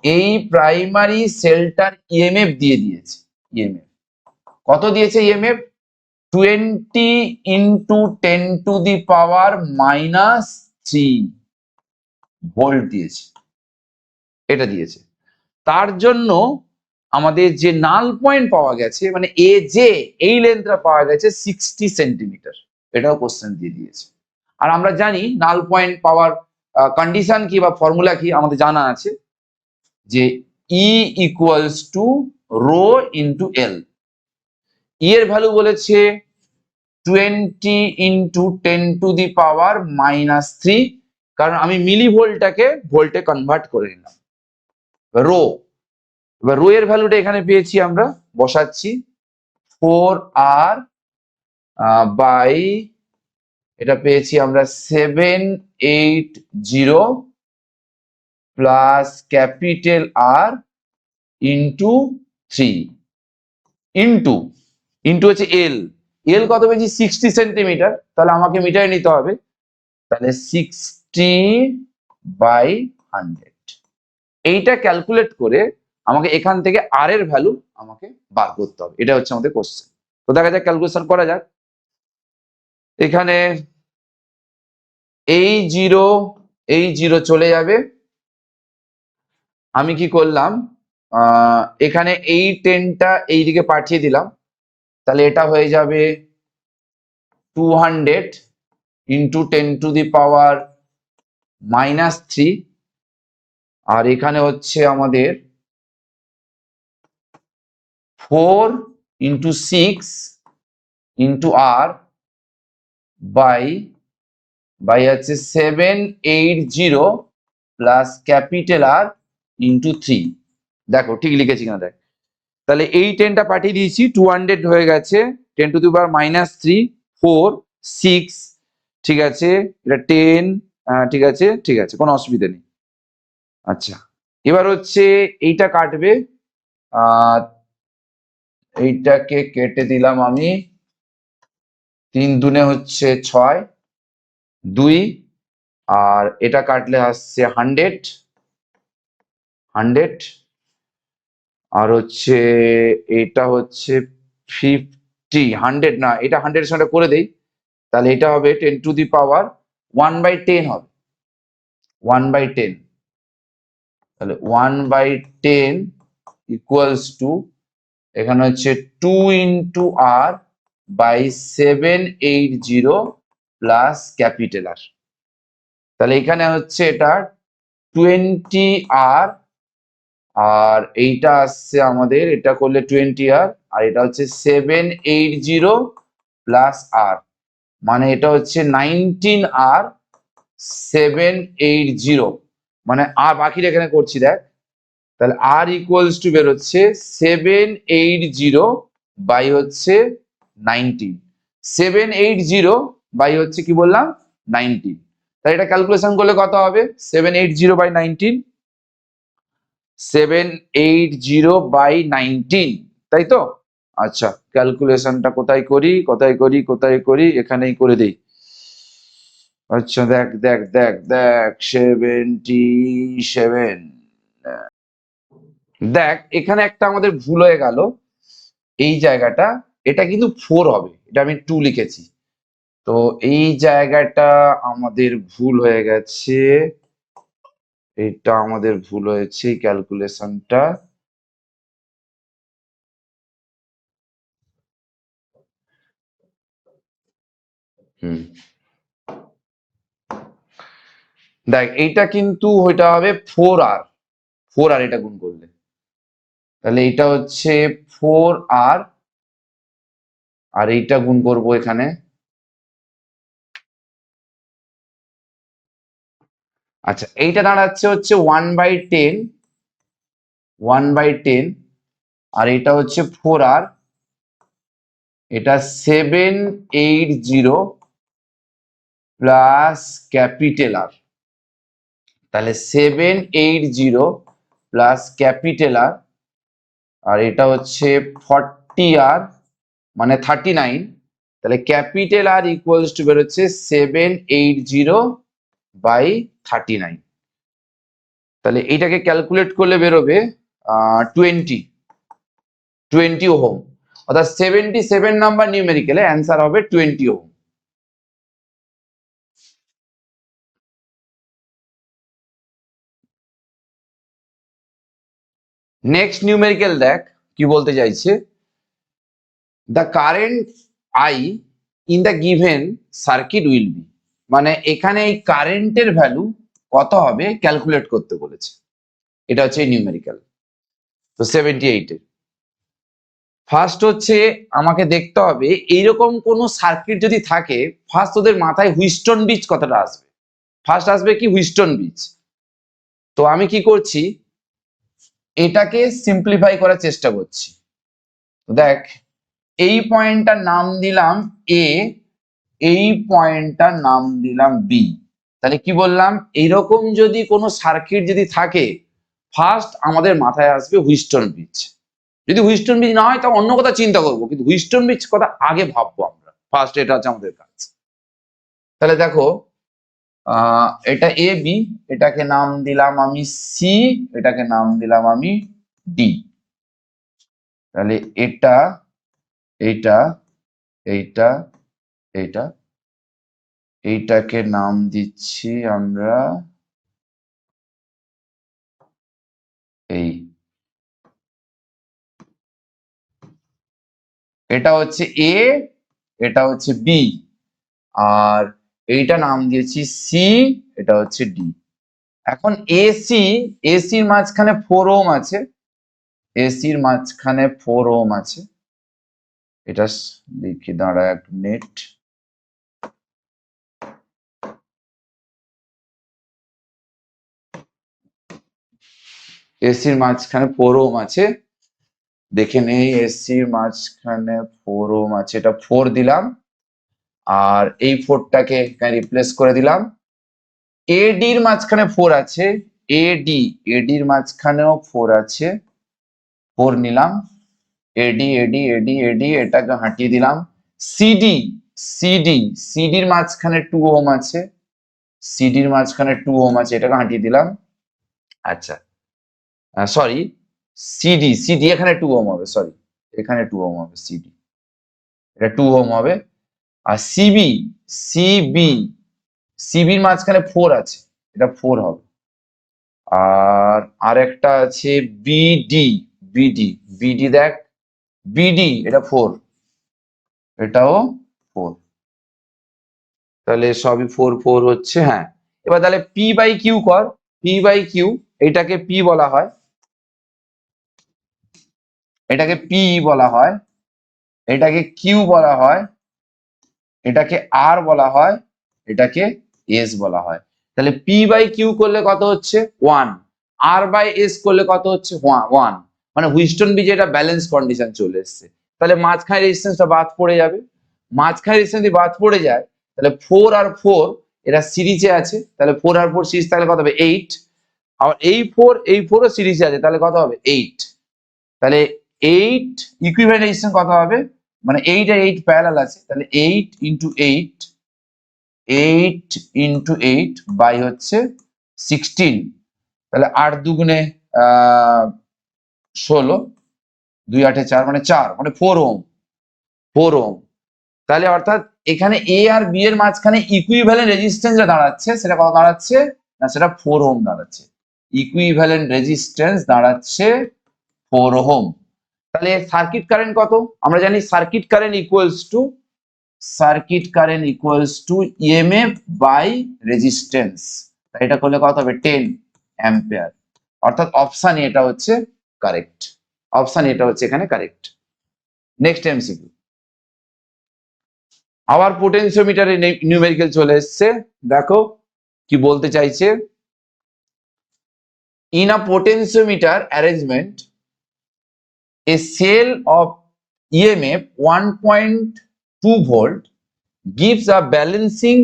[SPEAKER 1] এই প্রাইমারি সেলটার ইএমএফ দিয়ে দিয়েছে। ইএমএফ কত দিয়েছে, EMF 20 into 10 to the power -3 volt দিয়েছে, এটা দিয়েছে। তার জন্য আমাদের যে নাল পয়েন্ট পাওয়া গেছে, মানে এ যে এই লেন্থটা পাওয়া গেছে 60 সেন্টিমিটার, এটাও কোশ্চেন দিয়ে দিয়েছে। আর আমরা জানি নাল পয়েন্ট পাওয়ার কন্ডিশন কি বা ফর্মুলা কি আমাদের জানা আছে, যে E equals to rho into L. E এর ভ্যালু বলেছে 20 ইন্টু 10 টু দি পাওয়ার -3, কারণ আমি মিলি ভোল্টটাকে ভোল্টে কনভার্ট করে নিলাম। রো, এবার রো এর ভ্যালুটা এখানে পেয়েছি, আমরা বসাচ্ছি 4r বাই এটা পেয়েছি আমরা 780 plus capital R into 3 into into হচ্ছে এল। এল কত পেয়েছি 60 সেন্টিমিটার, তাহলে আমাকে মিটারে নিতে হবে, তাহলে 60/100। এইটা ক্যালকুলেট করে আমাকে এখান থেকে আর এর ভ্যালু আমাকে বার করতে হবে, এটা হচ্ছে আমাদের কোশ্চেন। তো দেখা যাক, ক্যালকুলেশন করা যাক। এখানে এই জিরো চলে যাবে, আমি কি করলাম, এখানে এই 10টা এইদিকে পাঠিয়ে দিলাম, তাহলে এটা হয়ে যাবে 200 ইন্টু 10 টু দি পাওয়ার -3, আর এখানে হচ্ছে আমাদের 4 ইন্টু 6 ইন্টু আর বাই হচ্ছে 780 প্লাস ক্যাপিটাল আর ইন্টু 3। দেখো ঠিক লিখেছি কিনা দেখ, তাহলে এই 10টা পাঠিয়ে দিয়েছি, 200 হয়ে গেছে, 10 টু দি পাওয়ার -3, 4, 6, ঠিক আছে, এটা 10, ঠিক আছে, ঠিক আছে, কোনো অসুবিধা নেই। আচ্ছা, এবার হচ্ছে এইটা কাটবে, এইটাকে কেটে দিলাম আমি, 3 দুনে হচ্ছে 6, 2, আর এটা কাটলে আসছে 100, আর হচ্ছে এটা হচ্ছে 50, 100 না, এটা 100 এর সঙ্গে করে দেই, তাহলে এটা হবে 10 টু দি পাওয়ার 1/10 হবে, 1/10, তাহলে 1/10 ইকুয়ালস টু এখানে হচ্ছে 2 into R by 780 plus capital R. তাহলে এখানে হচ্ছে এটা 20 আর, আর এইটা আসছে আমাদের, এটা করলে 20 আর এটা হচ্ছে 780 প্লাস আর, মানে এটা হচ্ছে 19 আর 780, মানে আর বাকিটা এখানে করছি দেখ, তাহলে আর ইকুয়ালস টু বেরোচ্ছে 780 বাই হচ্ছে 19, 780 বাই হচ্ছে কি বললাম 19, তাহলে এটা ক্যালকুলেশন করলে কত হবে? 780/19, 780/19, তাই তো? আচ্ছা, ক্যালকুলেশনটা কোথায় করি, এখানেই করে দেই। আচ্ছা, দেখ 77। দেখ এখানে একটা আমাদের ভুল হয়ে গেল, এই জায়গাটা, এটা কিন্তু 4 হবে, এটা আমি 2 লিখেছি। তো এই জায়গাটা আমাদের ভুল হয়ে গেছে, এটা আমাদের ভুল হয়েছে ক্যালকুলেশনটা। দেখ এইটা কিন্তু ওইটা হবে 4R, এটা গুণ করলে, তাহলে এটা হচ্ছে 4R, আর এইটা গুণ করব এখানে। আচ্ছা, এইটা দাঁড়াচ্ছে হচ্ছে 1/10, আর এটা হচ্ছে 4R, এটা 780 প্লাস ক্যাপিটাল R, তাহলে 780 প্লাস ক্যাপিটাল R, আর এটা হচ্ছে 40R, মানে 39, তাহলে ক্যাপিটাল R ইকুয়ালস টু বেরোচ্ছে 780/39। তাহলে এইটাকে ক্যালকুলেট করলে বেরোবে 20 ওহম, অর্থাৎ 77 নাম্বার নিউমেরিক্যালে অ্যান্সার হবে 20 ওহম। নেক্সট নিউমেরিক্যাল দেখ কি বলতে চাইছে, the current I in the given circuit will be, মানে এখানে এই কারেন্টের ভ্যালু কত হবে ক্যালকুলেট করতে বলেছে, এটা হচ্ছে নিউমেরিক্যাল। তো 78 এর ফার্স্ট হচ্ছে আমাকে দেখতে হবে এইরকম কোন সার্কিট যদি থাকে, ফার্স্ট ওদের মাথায় হুইস্টন ব্রিজ কথাটা আসবে, ফার্স্ট আসবে কি হুইস্টন ব্রিজ। তো আমি কি করছি, এটাকে সিম্পলিফাই করার চেষ্টা করছি। দেখ এই পয়েন্টটার নাম দিলাম এ, এই পয়েন্টটার নাম দিলাম বি। তাহলে কি বললাম, এইরকম যদি কোনো সার্কিট যদি থাকে, ফার্স্ট আমাদের মাথায় আসবে হুইস্টন ব্রিজ। যদি হুইস্টন ব্রিজ না হয় তাহলে অন্য কথা চিন্তা করবো, কিন্তু হুইস্টন ব্রিজ কথা আগে ভাববো আমরা, ফার্স্ট এটা হচ্ছে আমাদের কাজ। তাহলে দেখো এটা এ বি, এটাকে নাম দিলাম আমি সি, এটাকে নাম দিলাম আমি ডি। তাহলে এটা, এইটা, এইটা, এইটা, এইটাকে নাম দিচ্ছি আমরা এই, এটা হচ্ছে এ, এটা হচ্ছে বি, আর এইটা নাম দিয়েছি সি, এটা হচ্ছে ডি। এখন এসির মাঝখানে 4 ওহম আছে, এসির মাঝখানে 4 ওহম আছে, এটা লিখি দাঁড়া এক মিনিট। এসির মাঝখানে 4 ওহম আছে, দেখে নেই, এসির মাঝখানে 4 ওহম আছে, এটা 4 দিলাম, আর এই 4টাকে রিপ্লেস করে দিলাম। এডির মাঝখানে 4 আছে, এডির মাঝখানেও 4 আছে, 4 নিলাম, এডি এটাকে হাঁটিয়ে দিলাম। সিডির মাঝখানে 2 ওহম আছে, সিডির মাঝখানে 2 ওহম আছে, এটাকে হাঁটিয়ে দিলাম। আচ্ছা সরি, সিডি এখানে 2 ওহম হবে, সরি এখানে 2 ওহম হবে, সিডি এটা 2 ওহম হবে। আর সিবির মাঝখানে 4 আছে, এটা 4 হবে। আর আরেকটা আছে বিডি দেখ, বিডি এটা 4, এটাও 4, তাহলে সবই 4 হচ্ছে। হ্যাঁ, এবার তাহলে পি বাই কিউ কর, পি বাই কিউ, এটাকে পি বলা হয়, এটাকে পি বলা হয়, এটাকে কিউ বলা হয়, এটাকে আর বলা হয়, এটাকে এস বলা হয়। তাহলে পি বাই কিউ করলে কত হচ্ছে 1, আর বাই এস করলে কত হচ্ছে 1, মানে হুইস্টন ব্রিজ এটা ব্যালেন্স কন্ডিশন চলে এসছে। তাহলে মাঝখানে রেজিস্ট্যান্সটা বাদ পড়ে যাবে, মাঝখানে রেজিস্ট্যান্স যদি বাদ পড়ে যায়, তাহলে 4 আর 4 এরা সিরিজে আছে, তাহলে 4 আর 4 সিরিজ থাকলে কত হবে 8। আর এই 4ও সিরিজে আছে, তাহলে কত হবে 8। তাহলে 8 ইকুইভ্যালেন্ট রেজিস্ট্যান্স কত হবে, মানে 8 আর 8 প্যারালাল আছে, তাহলে 8 ইন্টু 8 বাই হচ্ছে 16, তাহলে 8 দুগুণে 16, 2 8 4 মানে 4, মানে 4 ওহম। তাহলে অর্থাৎ এখানে এ আর বি এর মাঝখানে ইকুইভ্যালেন্ট রেজিস্ট্যান্স যা দাঁড়াচ্ছে সেটা কত দাঁড়াচ্ছে, না সেটা 4 ওহম দাঁড়াচ্ছে। ইকুইভ্যালেন্ট রেজিস্ট্যান্স দাঁড়াচ্ছে 4 ওহম। তাহলে সার্কিট কারেন্ট কত, আমরা জানি circuit current equals to EMF by resistance. এটা করলে কত হবে 10 অ্যাম্পিয়ার। অর্থাৎ অপশন এটা হচ্ছে কারেক্ট, এখানে কারেক্ট। নেক্সট এমসিকিউ, আবার পোটেনশিওমিটারে নিউমেরিক্যাল চলে এসছে, দেখো কি বলতে চাইছে। In a potentiometer arrangement a cell of EMF 1.2 volt gives a balancing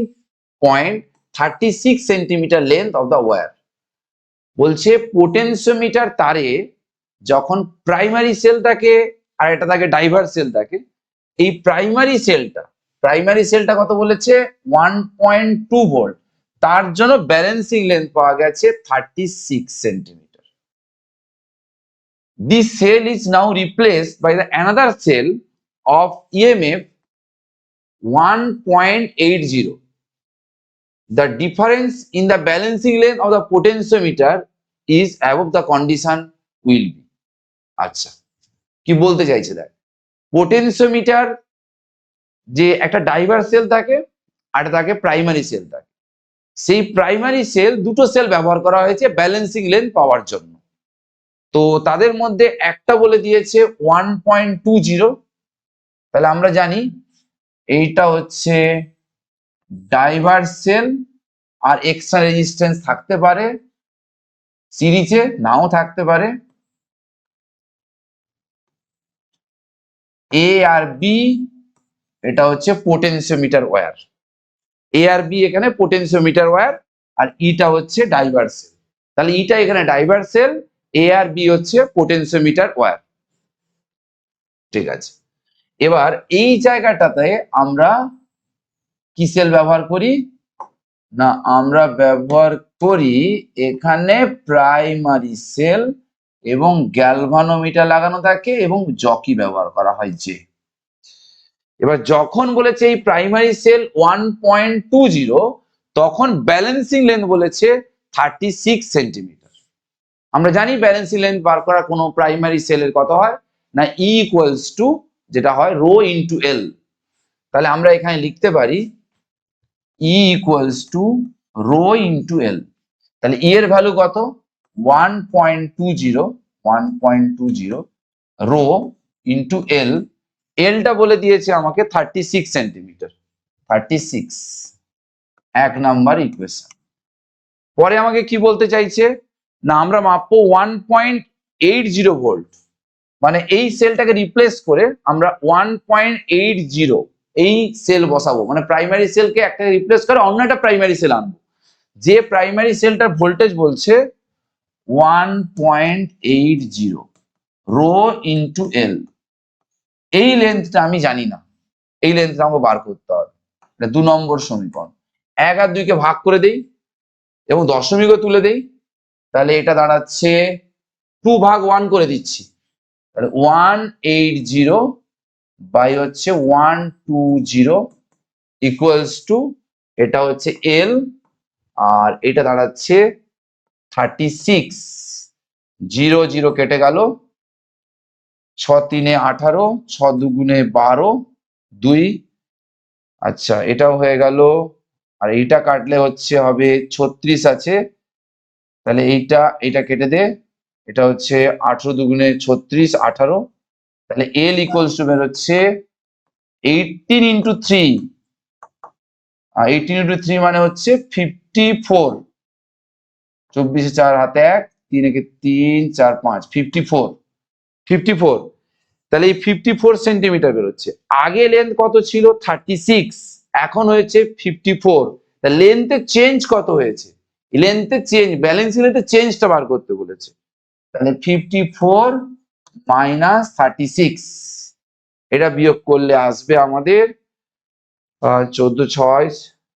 [SPEAKER 1] point 36 centimeter length of the wire। বলছে পোটেনশিওমিটার তারে যখন প্রাইমারি সেল থাকে আর এটা থাকে ডাইভার্স সেল থাকে, এই প্রাইমারি সেলটা কত বলেছে 1.2 ভোল্ট, তার জন্য ব্যালেন্সিং লেন্থ পাওয়া গেছে 36 centimetre. This cell is now replaced by the another cell of EMF 1.80. The difference in the balancing length of the potentiometer is above the condition will be. আচ্ছা, কি বলতে চাইছে দেখ, পোটেনশিওমিটার যে একটা ডাইভার্স সেল থাকে আর থাকে প্রাইমারি সেল থাকে, সেই প্রাইমারি সেল দুটো সেল ব্যবহার করা হয়েছে ব্যালেন্সিং লেন্থ পাওয়ার জন্য। তো তাদের মধ্যে একটা বলে দিয়েছে 1.20, তাহলে আমরা জানি এইটা হচ্ছে ডাইভার্স সেল, আর এক্সট্রা রেজিস্ট্যান্স থাকতে পারে সিরিজে, নাও থাকতে পারে। এ আর বি এটা হচ্ছে পোটেনশিওমিটার ওয়্যার, এ আর বি এখানে পোটেনশিওমিটার ওয়্যার, আর ইটা হচ্ছে ডাইভার্স সেল। তাহলে ইটা এখানে ডাইভার্স সেল, এ আর বি হচ্ছে পোটেনশিওমিটার ওয়্যার। ঠিক আছে, এবার এই জায়গাটাতে আমরা কি সেল ব্যবহার করি, না আমরা ব্যবহার করি এখানে প্রাইমারি সেল, এবং গ্যালভানোমিটার লাগানো থাকে এবং জকি ব্যবহার করা হয় যে। এবার যখন বলেছে এই প্রাইমারি সেল 1.20, তখন ব্যালেন্সিং লেন্থ বলেছে 36 সেন্টিমিটার। আমরা জানি ব্যালেন্সিং লেন্থ বার করা কোনো প্রাইমারি সেলের কত হয়, না ই ইকুয়ালস টু যেটা হয় রো ইন্টু এল। তাহলে আমরা এখানে লিখতে পারি E equals to rho into L. তাহলে ই এর ভ্যালু কত 1.20 রো ইন্টু এল, এলটা বলে দিয়েছে আমাকে 36 সেন্টিমিটার, 36 এক নাম্বার ইকুয়েশন। পরে আমাকে কি বলতে চাইছে, না আমরা মাপবো 1.80 ভোল্ট, মানে এই সেলটাকে রিপ্লেস করে আমরা 1.80 এই সেল বসাবো, মানে প্রাইমারি সেলকে একটা রিপ্লেস করে অন্য একটা প্রাইমারি সেল আনবো, যে প্রাইমারি সেলটার ভোল্টেজ বলছে 1.80 রো ইন্টু এল। এই লেন্থটা আমি জানি না, এই লেন্থটা আমাকে বার করতে হবে। এটা 2 নম্বর সমীকরণ। 1 আর 2 কে ভাগ করে দেই এবং দশমিকও তুলে দেই, তাহলে এটা দাঁড়াচ্ছে 2 ভাগ 1 করে দিচ্ছি, তাহলে 180 বাই হচ্ছে 120 ইকুয়ালস টু, এটা হচ্ছে এল, আর এটা দাঁড়াচ্ছে 36, 0 0 কেটে গেল, 6 3 18, 6 2 12, 2। আচ্ছা এটাও হয়ে গেল, আর এইটা কাটলে হচ্ছে হবে 36 আছে, তাহলে এইটা কেটে দে, এটা হচ্ছে 18 2 36 18, তাহলে এল ইকুয়ালস টু বের হচ্ছে 18 ইন্টু 3, 18 ইন্টু 3 মানে হচ্ছে 54, 24 4 হাতে 1, 3 একে 3 4 5, 54। তাহলে এই 54 সেন্টিমিটার বেরোচ্ছে। আগে লেন্থ কত ছিল 36, এখন হয়েছে 54, তা লেন্থের চেঞ্জ কত হয়েছে, লেন্থের চেঞ্জ, ব্যালেন্সিং লেন্থের চেঞ্জটা বার করতে বলেছে। তাহলে 54 মাইনাস 36, এটা বিয়োগ করলে আসবে আমাদের 14, 6,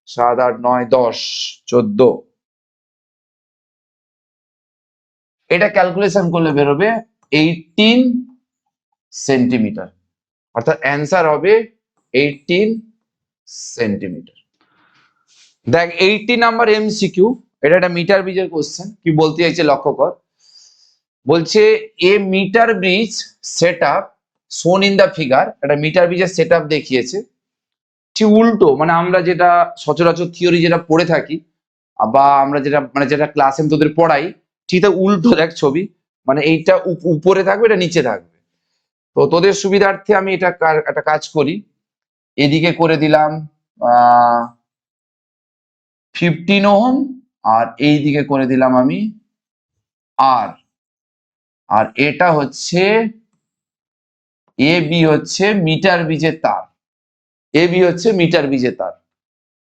[SPEAKER 1] 7, 8, 9, 10, 14। এটা ক্যালকুলেশন করলে বেরোবে 18 সেন্টিমিটার, অর্থাৎ অ্যান্সার হবে 18 সেন্টিমিটার। দেখ 80 নাম্বার এমসিকিউ, এটা একটা মিটার ব্রিজের কোশ্চেন। কি বলতে চাইছে লক্ষ্য কর, বলছে a metre bridge set up shown in the figure, একটা মিটার ব্রিজের সেট আপ দেখিয়েছে। ঠিক উল্টো, মানে আমরা যেটা সচরাচর থিওরি যেটা পড়ে থাকি বা আমরা যেটা মানে যেটা ক্লাসে তোদের পড়াই, ঠিক তার উল্টো দেখ ছবি, মানে এইটা উপরে থাকবে, এটা নিচে থাকবে। তো তোদের সুবিধার্থে আমি এটা একটা কাজ করি, এদিকে করে দিলাম 15 ওহম, আর এই দিকে করে দিলাম আমি আর, আর এটা হচ্ছে এ বি, হচ্ছে মিটার ব্রিজের তার, এ বি হচ্ছে মিটার ব্রিজের তার।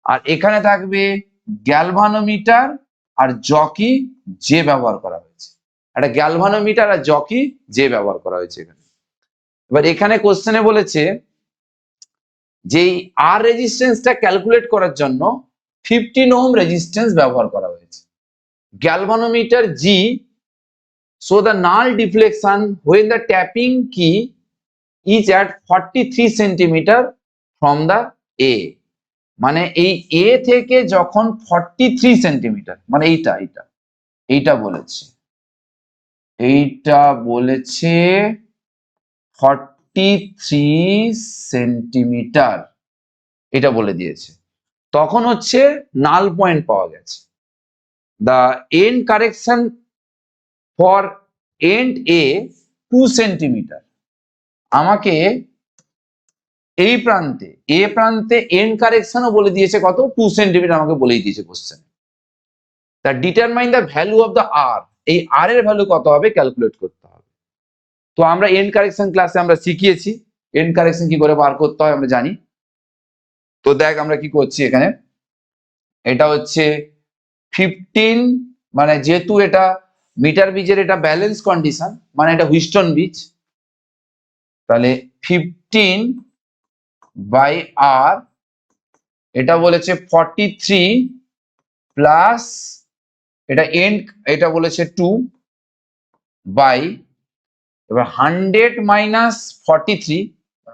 [SPEAKER 1] আর এখানে থাকবে গ্যালভানোমিটার আর জকি যে ব্যবহার করা হয়েছে, একটা গ্যালভানোমিটার আর জকি যে ব্যবহার করা হয়েছে এখানে। এবার এখানে কোশ্চেনে বলেছে যে আর রেজিস্ট্যান্সটা ক্যালকুলেট করার জন্য 15 ওহম রেজিস্ট্যান্স ব্যবহার করা হয়েছে। Galvanometer G show the null deflection when the tapping key is at 43 centimeter from the A, মানে এই এ থেকে যখন 43 সেন্টিমিটার, মানে এইটা এইটা এইটা বলেছে, এইটা বলেছে 43 সেন্টিমিটার, এটা বলে দিয়েছে, তখন হচ্ছে নাল পয়েন্ট পাওয়া গেছে। The end correction for end A 2 centimetre, আমাকে এই প্রান্তে এ প্রান্তে এন্ড কারেকশনও বলে দিয়েছে কত, 2 সেন্টিমিটার আমাকে বলেই দিয়েছে কোশ্চেন। তা determine the value of the R, এই আর এর ভ্যালু কত হবে ক্যালকুলেট করতে হবে। তো আমরা এন্ড কারেকশন ক্লাসে আমরা শিখিয়েছি এন্ড কারেকশন কি করে বার করতে হয়, আমরা জানি। তো দেখ আমরা কি করছি এখানে, এটা হচ্ছে 15, মানে যেহেতু এটা মিটার ব্রিজের এটা ব্যালেন্স কন্ডিশন, মানে এটা হুইস্টন ব্রিজ, তাহলে 15 বাই আর, এটা বলেছে 43 প্লাস এটা এন্ড, এটা বলেছে 2 বাই, এবার 100 মাইনাস 43,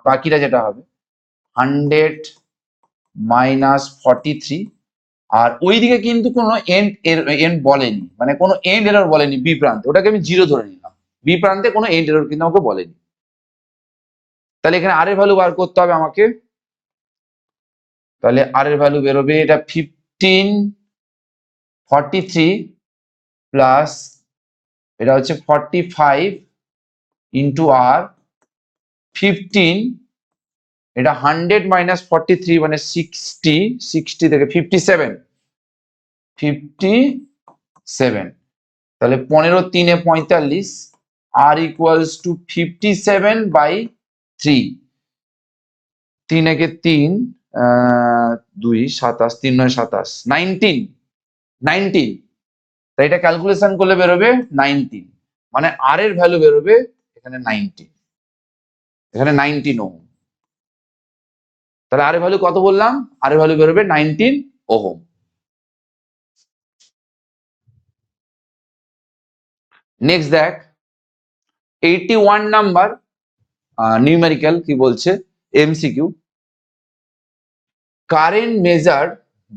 [SPEAKER 1] বাকিটা যেটা হবে 100 মাইনাস 43, আর ওইদিকে কিন্তু কোনো এন্ড বলেনি, মানে কোনো এন্ড এরর বলেনি বি প্রান্তে, ওটাকে আমি 0 ধরে নিলাম, বি প্রান্তে কোনো এন্ড এরর কিন্তু আমাকে বলেনি। তাহলে এখানে আর এর ভ্যালু বার করতে হবে আমাকে, তাহলে আর এর ভ্যালু বেরোবে এটা 15 43 প্লাস এটা হচ্ছে 45 ইন্টু আর 15, এটা 100 মাইনাস 43 মানে 60, 60 থেকে 57, 57, তাহলে 15 3 45, আর ইকুয়ালস টু 57 বাই 3, 3 একে 3, 2 27, 3 9 27, 19, 19, তাই এটা ক্যালকুলেশন করলে বেরোবে 19, মানে আর এর ভ্যালু বেরোবে এখানে 19, এখানে 19 ওহম। তাহলে আর এর ভ্যালু কত বললাম, আর এর ভ্যালু বেরোবে 19 ওহম। নেক্সট দেখ 81 নাম্বার নিউমেরিক্যাল কি বলছে, MCQ, current measured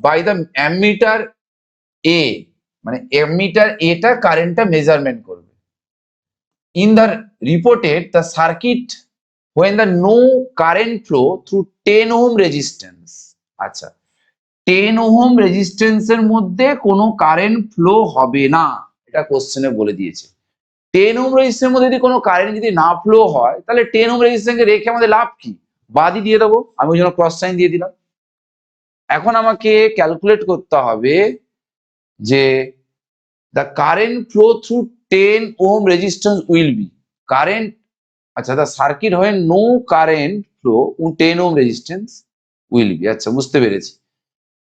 [SPEAKER 1] by the ammeter A, মানে অ্যামিটার এটা কারেন্টটা মেজারমেন্ট করবে। In the reported the circuit when the no current flow through 10 ohm resistance, আচ্ছা 10 ওহম রেজিস্ট্যান্সের মধ্যে কোনো কারেন্ট ফ্লো হবে না, এটা কোশ্চেনে বলে দিয়েছে। 10 ওহম রেজিস্ট্যান্সের মধ্যে যদি কোনো কারেন্ট যদি না ফ্লো হয়, তাহলে 10 ওহম রেজিস্ট্যান্সকে রেখে আমাদের লাভ কি, বাদই দিয়ে দেবো, আমি ওই জন্য ক্রস সাইন দিয়ে দিলাম। এখন আমাকে ক্যালকুলেট করতে হবে যে the current flow through 10 ohm resistance will be, current, আচ্ছা দ্য সার্কিট হয় no current flow 10 ohm resistance will be, আচ্ছা বুঝতে পেরেছি।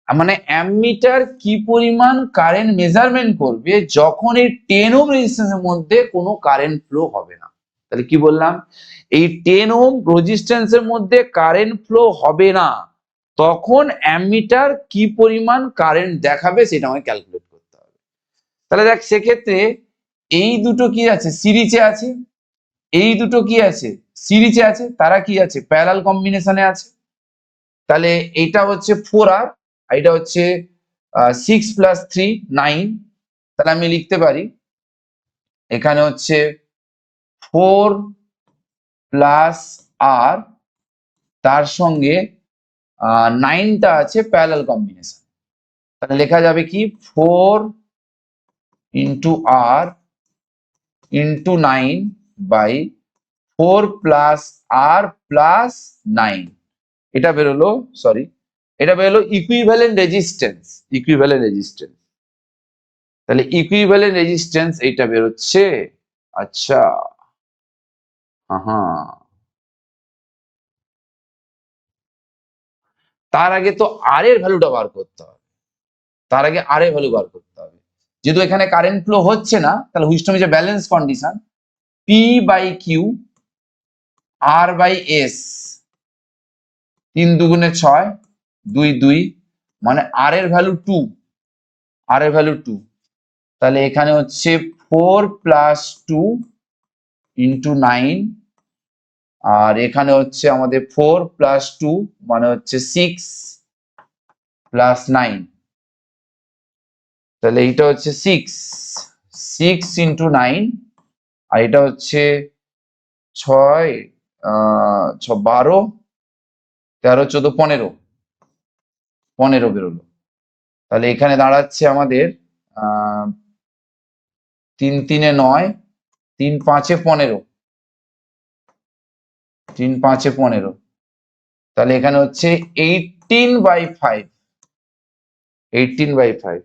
[SPEAKER 1] মানে অ্যামমিটার কি পরিমাণ কারেন্ট মেজারমেন্ট করবে যখন এই 10 ওহম রেজিস্ট্যান্সের মধ্যে কোনো কারেন্ট ফ্লো হবে না। তাহলে কি বললাম, এই 10 ওহম রেজিস্ট্যান্সের মধ্যে কারেন্ট ফ্লো হবে না, তখন অ্যামমিটার কি পরিমাণ কারেন্ট দেখাবে সেটা আমাকে ক্যালকুলেট করতে হবে। তাহলে দেখ সেক্ষেত্রে এই দুটো কি আছে, সিরিজে আছে, এই দুটো কি আছে, সিরিজে আছে, তারা কি আছে, প্যারালাল কম্বিনেশনে আছে। তাহলে এটা হচ্ছে 4R, এটা হচ্ছে 6 + 3 9। তাহলে আমি লিখতে পারি এখানে হচ্ছে 4 + R, তার সঙ্গে 9টা আছে প্যারালাল কম্বিনেশন। তাহলে লেখা যাবে কি 4 × R × 9 বাই 4 + R + 9। এটা বেরোলো, সরি, এটা বেরোলো ইকুইভ্যালেন্ট রেজিস্ট্যান্স, ইকুইভ্যালেন্ট রেজিস্ট্যান্স। তাহলে ইকুইভ্যালেন্ট রেজিস্ট্যান্স এইটা বেরোচ্ছে। আচ্ছা, হ্যাঁ, তার আগে তো আর এর ভ্যালুটা বার করতে হবে, তার আগে আর এর ভ্যালু বার করতে হবে। যেহেতু এখানে কারেন্ট ফ্লো হচ্ছে না, তাহলে Wheatstone is a balance condition, P/Q R/S, 3 × 2 = 6, 2 2, মানে আর এর ভ্যালু 2, আর এর ভ্যালু 2। তাহলে এখানে হচ্ছে 4 + 2 × 9, আর এখানে হচ্ছে আমাদের 4 + 2 মানে হচ্ছে 6 + 9। তাহলে এইটা হচ্ছে 6 × 9, আর এটা হচ্ছে 6 12 13 14 15, 15 বেরোলো। তাহলে এখানে দাঁড়াচ্ছে আমাদের 3 3 এ 9, 3 5 এ 15, 3 5 এ 15। তাহলে এখানে হচ্ছে 18/5, 18/5।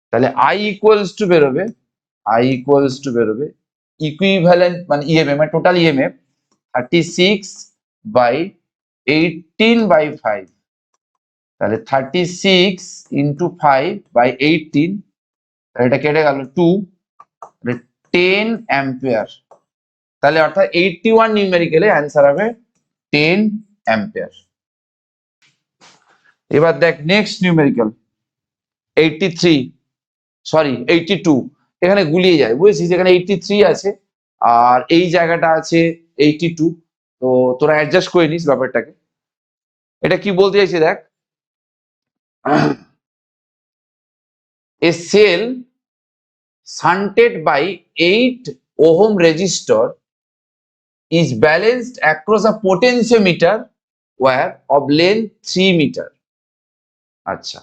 [SPEAKER 1] তাহলে I = বেরোবে, I = বেরোবে ইকুইভ্যালেন্ট মানে ইএমএফ, মানে টোটাল ইএমএফ 36/18/5। তাহলে 36 × 5/18, এটা কেটে গেল 2, 10 অ্যাম্পিয়ার। তাহলে অর্থাৎ 81 নিউমেরিক্যালে অ্যান্সার হবে 10 অ্যাম্পিয়ার। এবার দেখ নেক্সট নিউমেরিক্যাল 83, সরি 82, এখানে গুলিয়ে যায়, বুঝেছিস, এখানে 83 আছে আর এই জায়গাটা আছে 82, তো তোরা অ্যাডজাস্ট করে নিস ব্যাপারটাকে। এটা কি বলতে চাইছে দেখ, a cell shunted by 8 ohm resistor is balanced across a potentiometer wire of length 3 meter। আচ্ছা,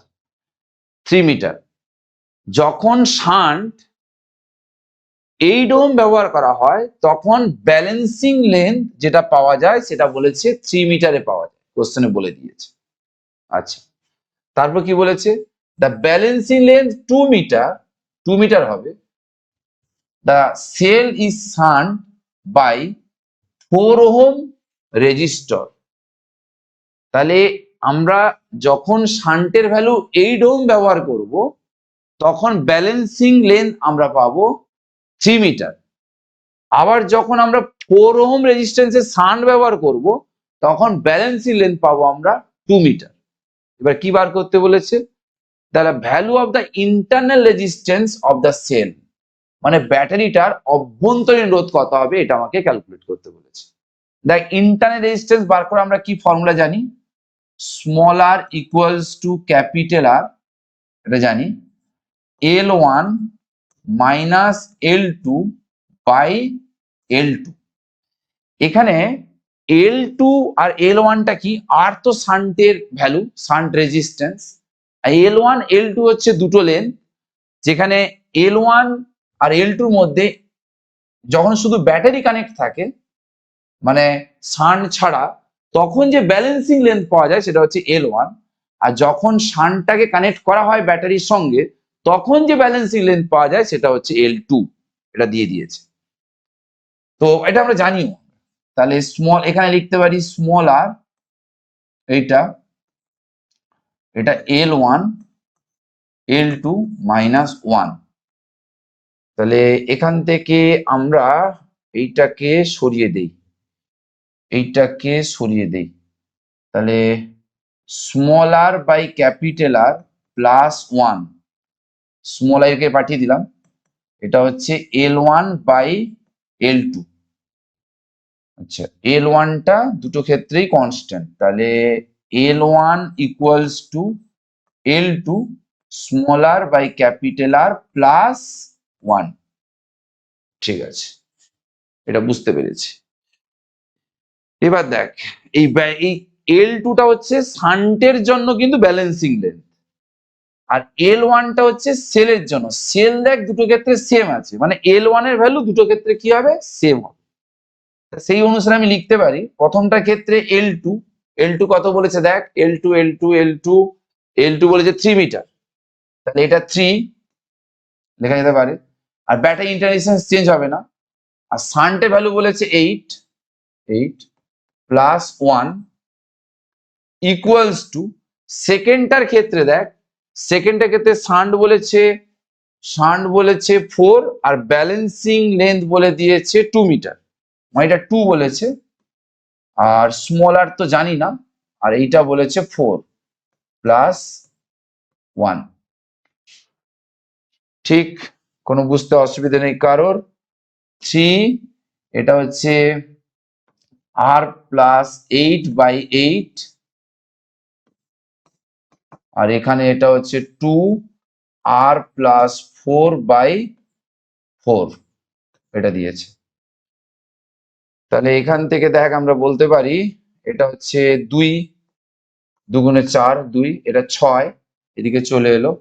[SPEAKER 1] 3 মিটার। যখন শান্ট 8 ওহম ব্যবহার করা হয় তখন ব্যালেন্সিং লেন্থ যেটা পাওয়া যায় সেটা বলেছে 3 মিটারে পাওয়া যায়, কোশ্চেনে বলে দিয়েছে। আচ্ছা, তারপর কি বলেছে, the balancing length 2 metre, 2 metre হবে, the cell is shunt by 4 ohm resistor. তাহলে আমরা যখন শান্টের ভ্যালু 8 ওহম ব্যবহার করব তখন ব্যালেন্সিং লেন্থ আমরা পাবো 3 মিটার। আবার যখন আমরা 4 ওহম রেজিস্ট্যান্সের শান্ট ব্যবহার করব তখন ব্যালেন্সিং লেন্থ পাবো আমরা 2 মিটার। এবার কি বার করতে বলেছে, the value of the internal resistance of the cell, মানে ব্যাটারিটার অভ্যন্তরীণ রোধ কত হবে এটা আমাকে ক্যালকুলেট করতে বলেছে। দেখ ইন্টারনাল রেজিস্ট্যান্স বার করে আমরা কি ফর্মুলা জানি, স্মল r = ক্যাপিটাল R, এটা জানি, L1 - L2 / L2। এখানে L2 আর L1 টা কি, আর তো শান্টের ভ্যালু, শান্ট রেজিস্ট্যান্স, আর L1 L2 হচ্ছে দুটো লেন্থ, যেখানে L1 আর L2 এর মধ্যে যখন শুধু ব্যাটারি কানেক্ট থাকে মানে শান্ট ছাড়া, তখন যে ব্যালেন্সিং লেন্থ পাওয়া যায় সেটা হচ্ছে L1, আর যখন শান্টটাকে কানেক্ট করা হয় ব্যাটারির সঙ্গে তখন যে ব্যালেন্সিং লেন্থ পাওয়া যায় সেটা হচ্ছে L2, এটা দিয়ে দিয়েছে। তো এটা আমরা জানিও, তাহলে স্মল, এখানে লিখতে পারি স্মল r, এইটা এটা L1 L2 -1। তাহলে এখান থেকে আমরা এইটাকে সরিয়ে দেই, তাহলে small R by capital R +1, small r কে পাঠিয়ে দিলাম, এটা হচ্ছে L1 বাই L2। আচ্ছা, L1 টা দুটো ক্ষেত্রেই কনস্ট্যান্ট, তাহলে L1 equals to L2 small R by capital R +1। ঠিক আছে, এটা বুঝতে পেরেছি। এবার দেখ, এই L2 টা হচ্ছে শান্টের জন্য কিন্তু ব্যালেন্সিং লেন্থ, আর L1 টা হচ্ছে সেলের জন্য। সেল দেখ দুটো ক্ষেত্রে সেম আছে, মানে L1 এর ভ্যালু দুটো ক্ষেত্রে কি হবে, সেম হবে। সেই অনুসারে আমি লিখতে পারি প্রথমটা ক্ষেত্রে L2 কত বলেছে দেখ, L2 বলেছে 3 মিটার, তাহলে এটা 3 লেখা যেতে পারে। আর ব্যাটারি ইন্টারনেশনাল চেঞ্জ হবে না। আর শান্টের ভ্যালু বলেছে 8 +1 ইকুয়ালস টু, সেকেন্ডটার ক্ষেত্রে দেখ, সেকেন্ডটার ক্ষেত্রে শান্ট বলেছে 4 আর ব্যালেন্সিং লেন্থ বলে দিয়েছে 2 মিটার, মানে এটা 2 বলেছে। আর স্মল আর তো জানি না, আর এইটা বলেছে 4 +1। ঠিক, কোনো বুঝতে অসুবিধা নেই কারোর। 3, এটা হচ্ছে R+8/8, আর এখানে এটা হচ্ছে 2R+4/4, এটা দিয়েছে। তাহলে এখান থেকে দেখ আমরা বলতে পারি এটা হচ্ছে 2, 2 গুণে 4 2, এটা 6, এদিকে চলে এলো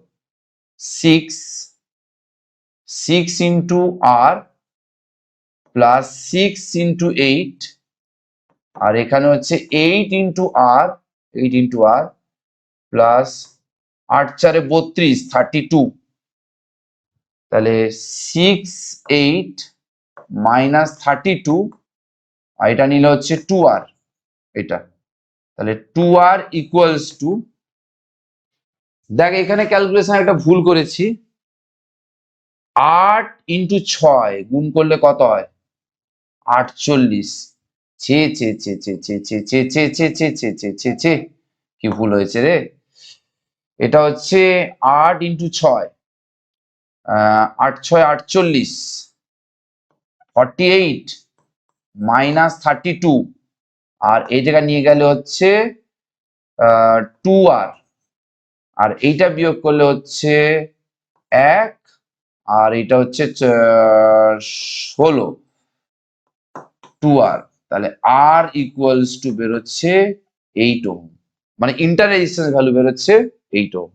[SPEAKER 1] 6 ইন্টু R +6 ইন্টু 8, আর এখানে হচ্ছে 8 ইন্টু R প্লাস 8 4 32 32। তাহলে 6 8 -32, আর এটা নিলে হচ্ছে 2R, এটা তাহলে 2R ইকুয়ালস টু, দেখ এখানে ক্যালকুলেশন একটা ভুল করেছি, 8 ইন্টু 6 গুণ করলে কত হয়, 48। ছে ছে ছে ছে ছে ছে ছে ছে ছে ছে ছে ছে ছে ছে, কি ভুল হয়েছে রে। এটা হচ্ছে 8 ইন্টু 6, 8 6 48, 48 -32, আর এই জায়গা নিয়ে গেলে হচ্ছে 2R, আর এইটা বিয়োগ করলে হচ্ছে 1, আর এটা হচ্ছে 16, 2R। তাহলে R ইকুয়ালস টু বেরোচ্ছে 8 ওহম, মানে ইন্টার রেজিস্ট্যান্স ভ্যালু বেরোচ্ছে 8 ওহম।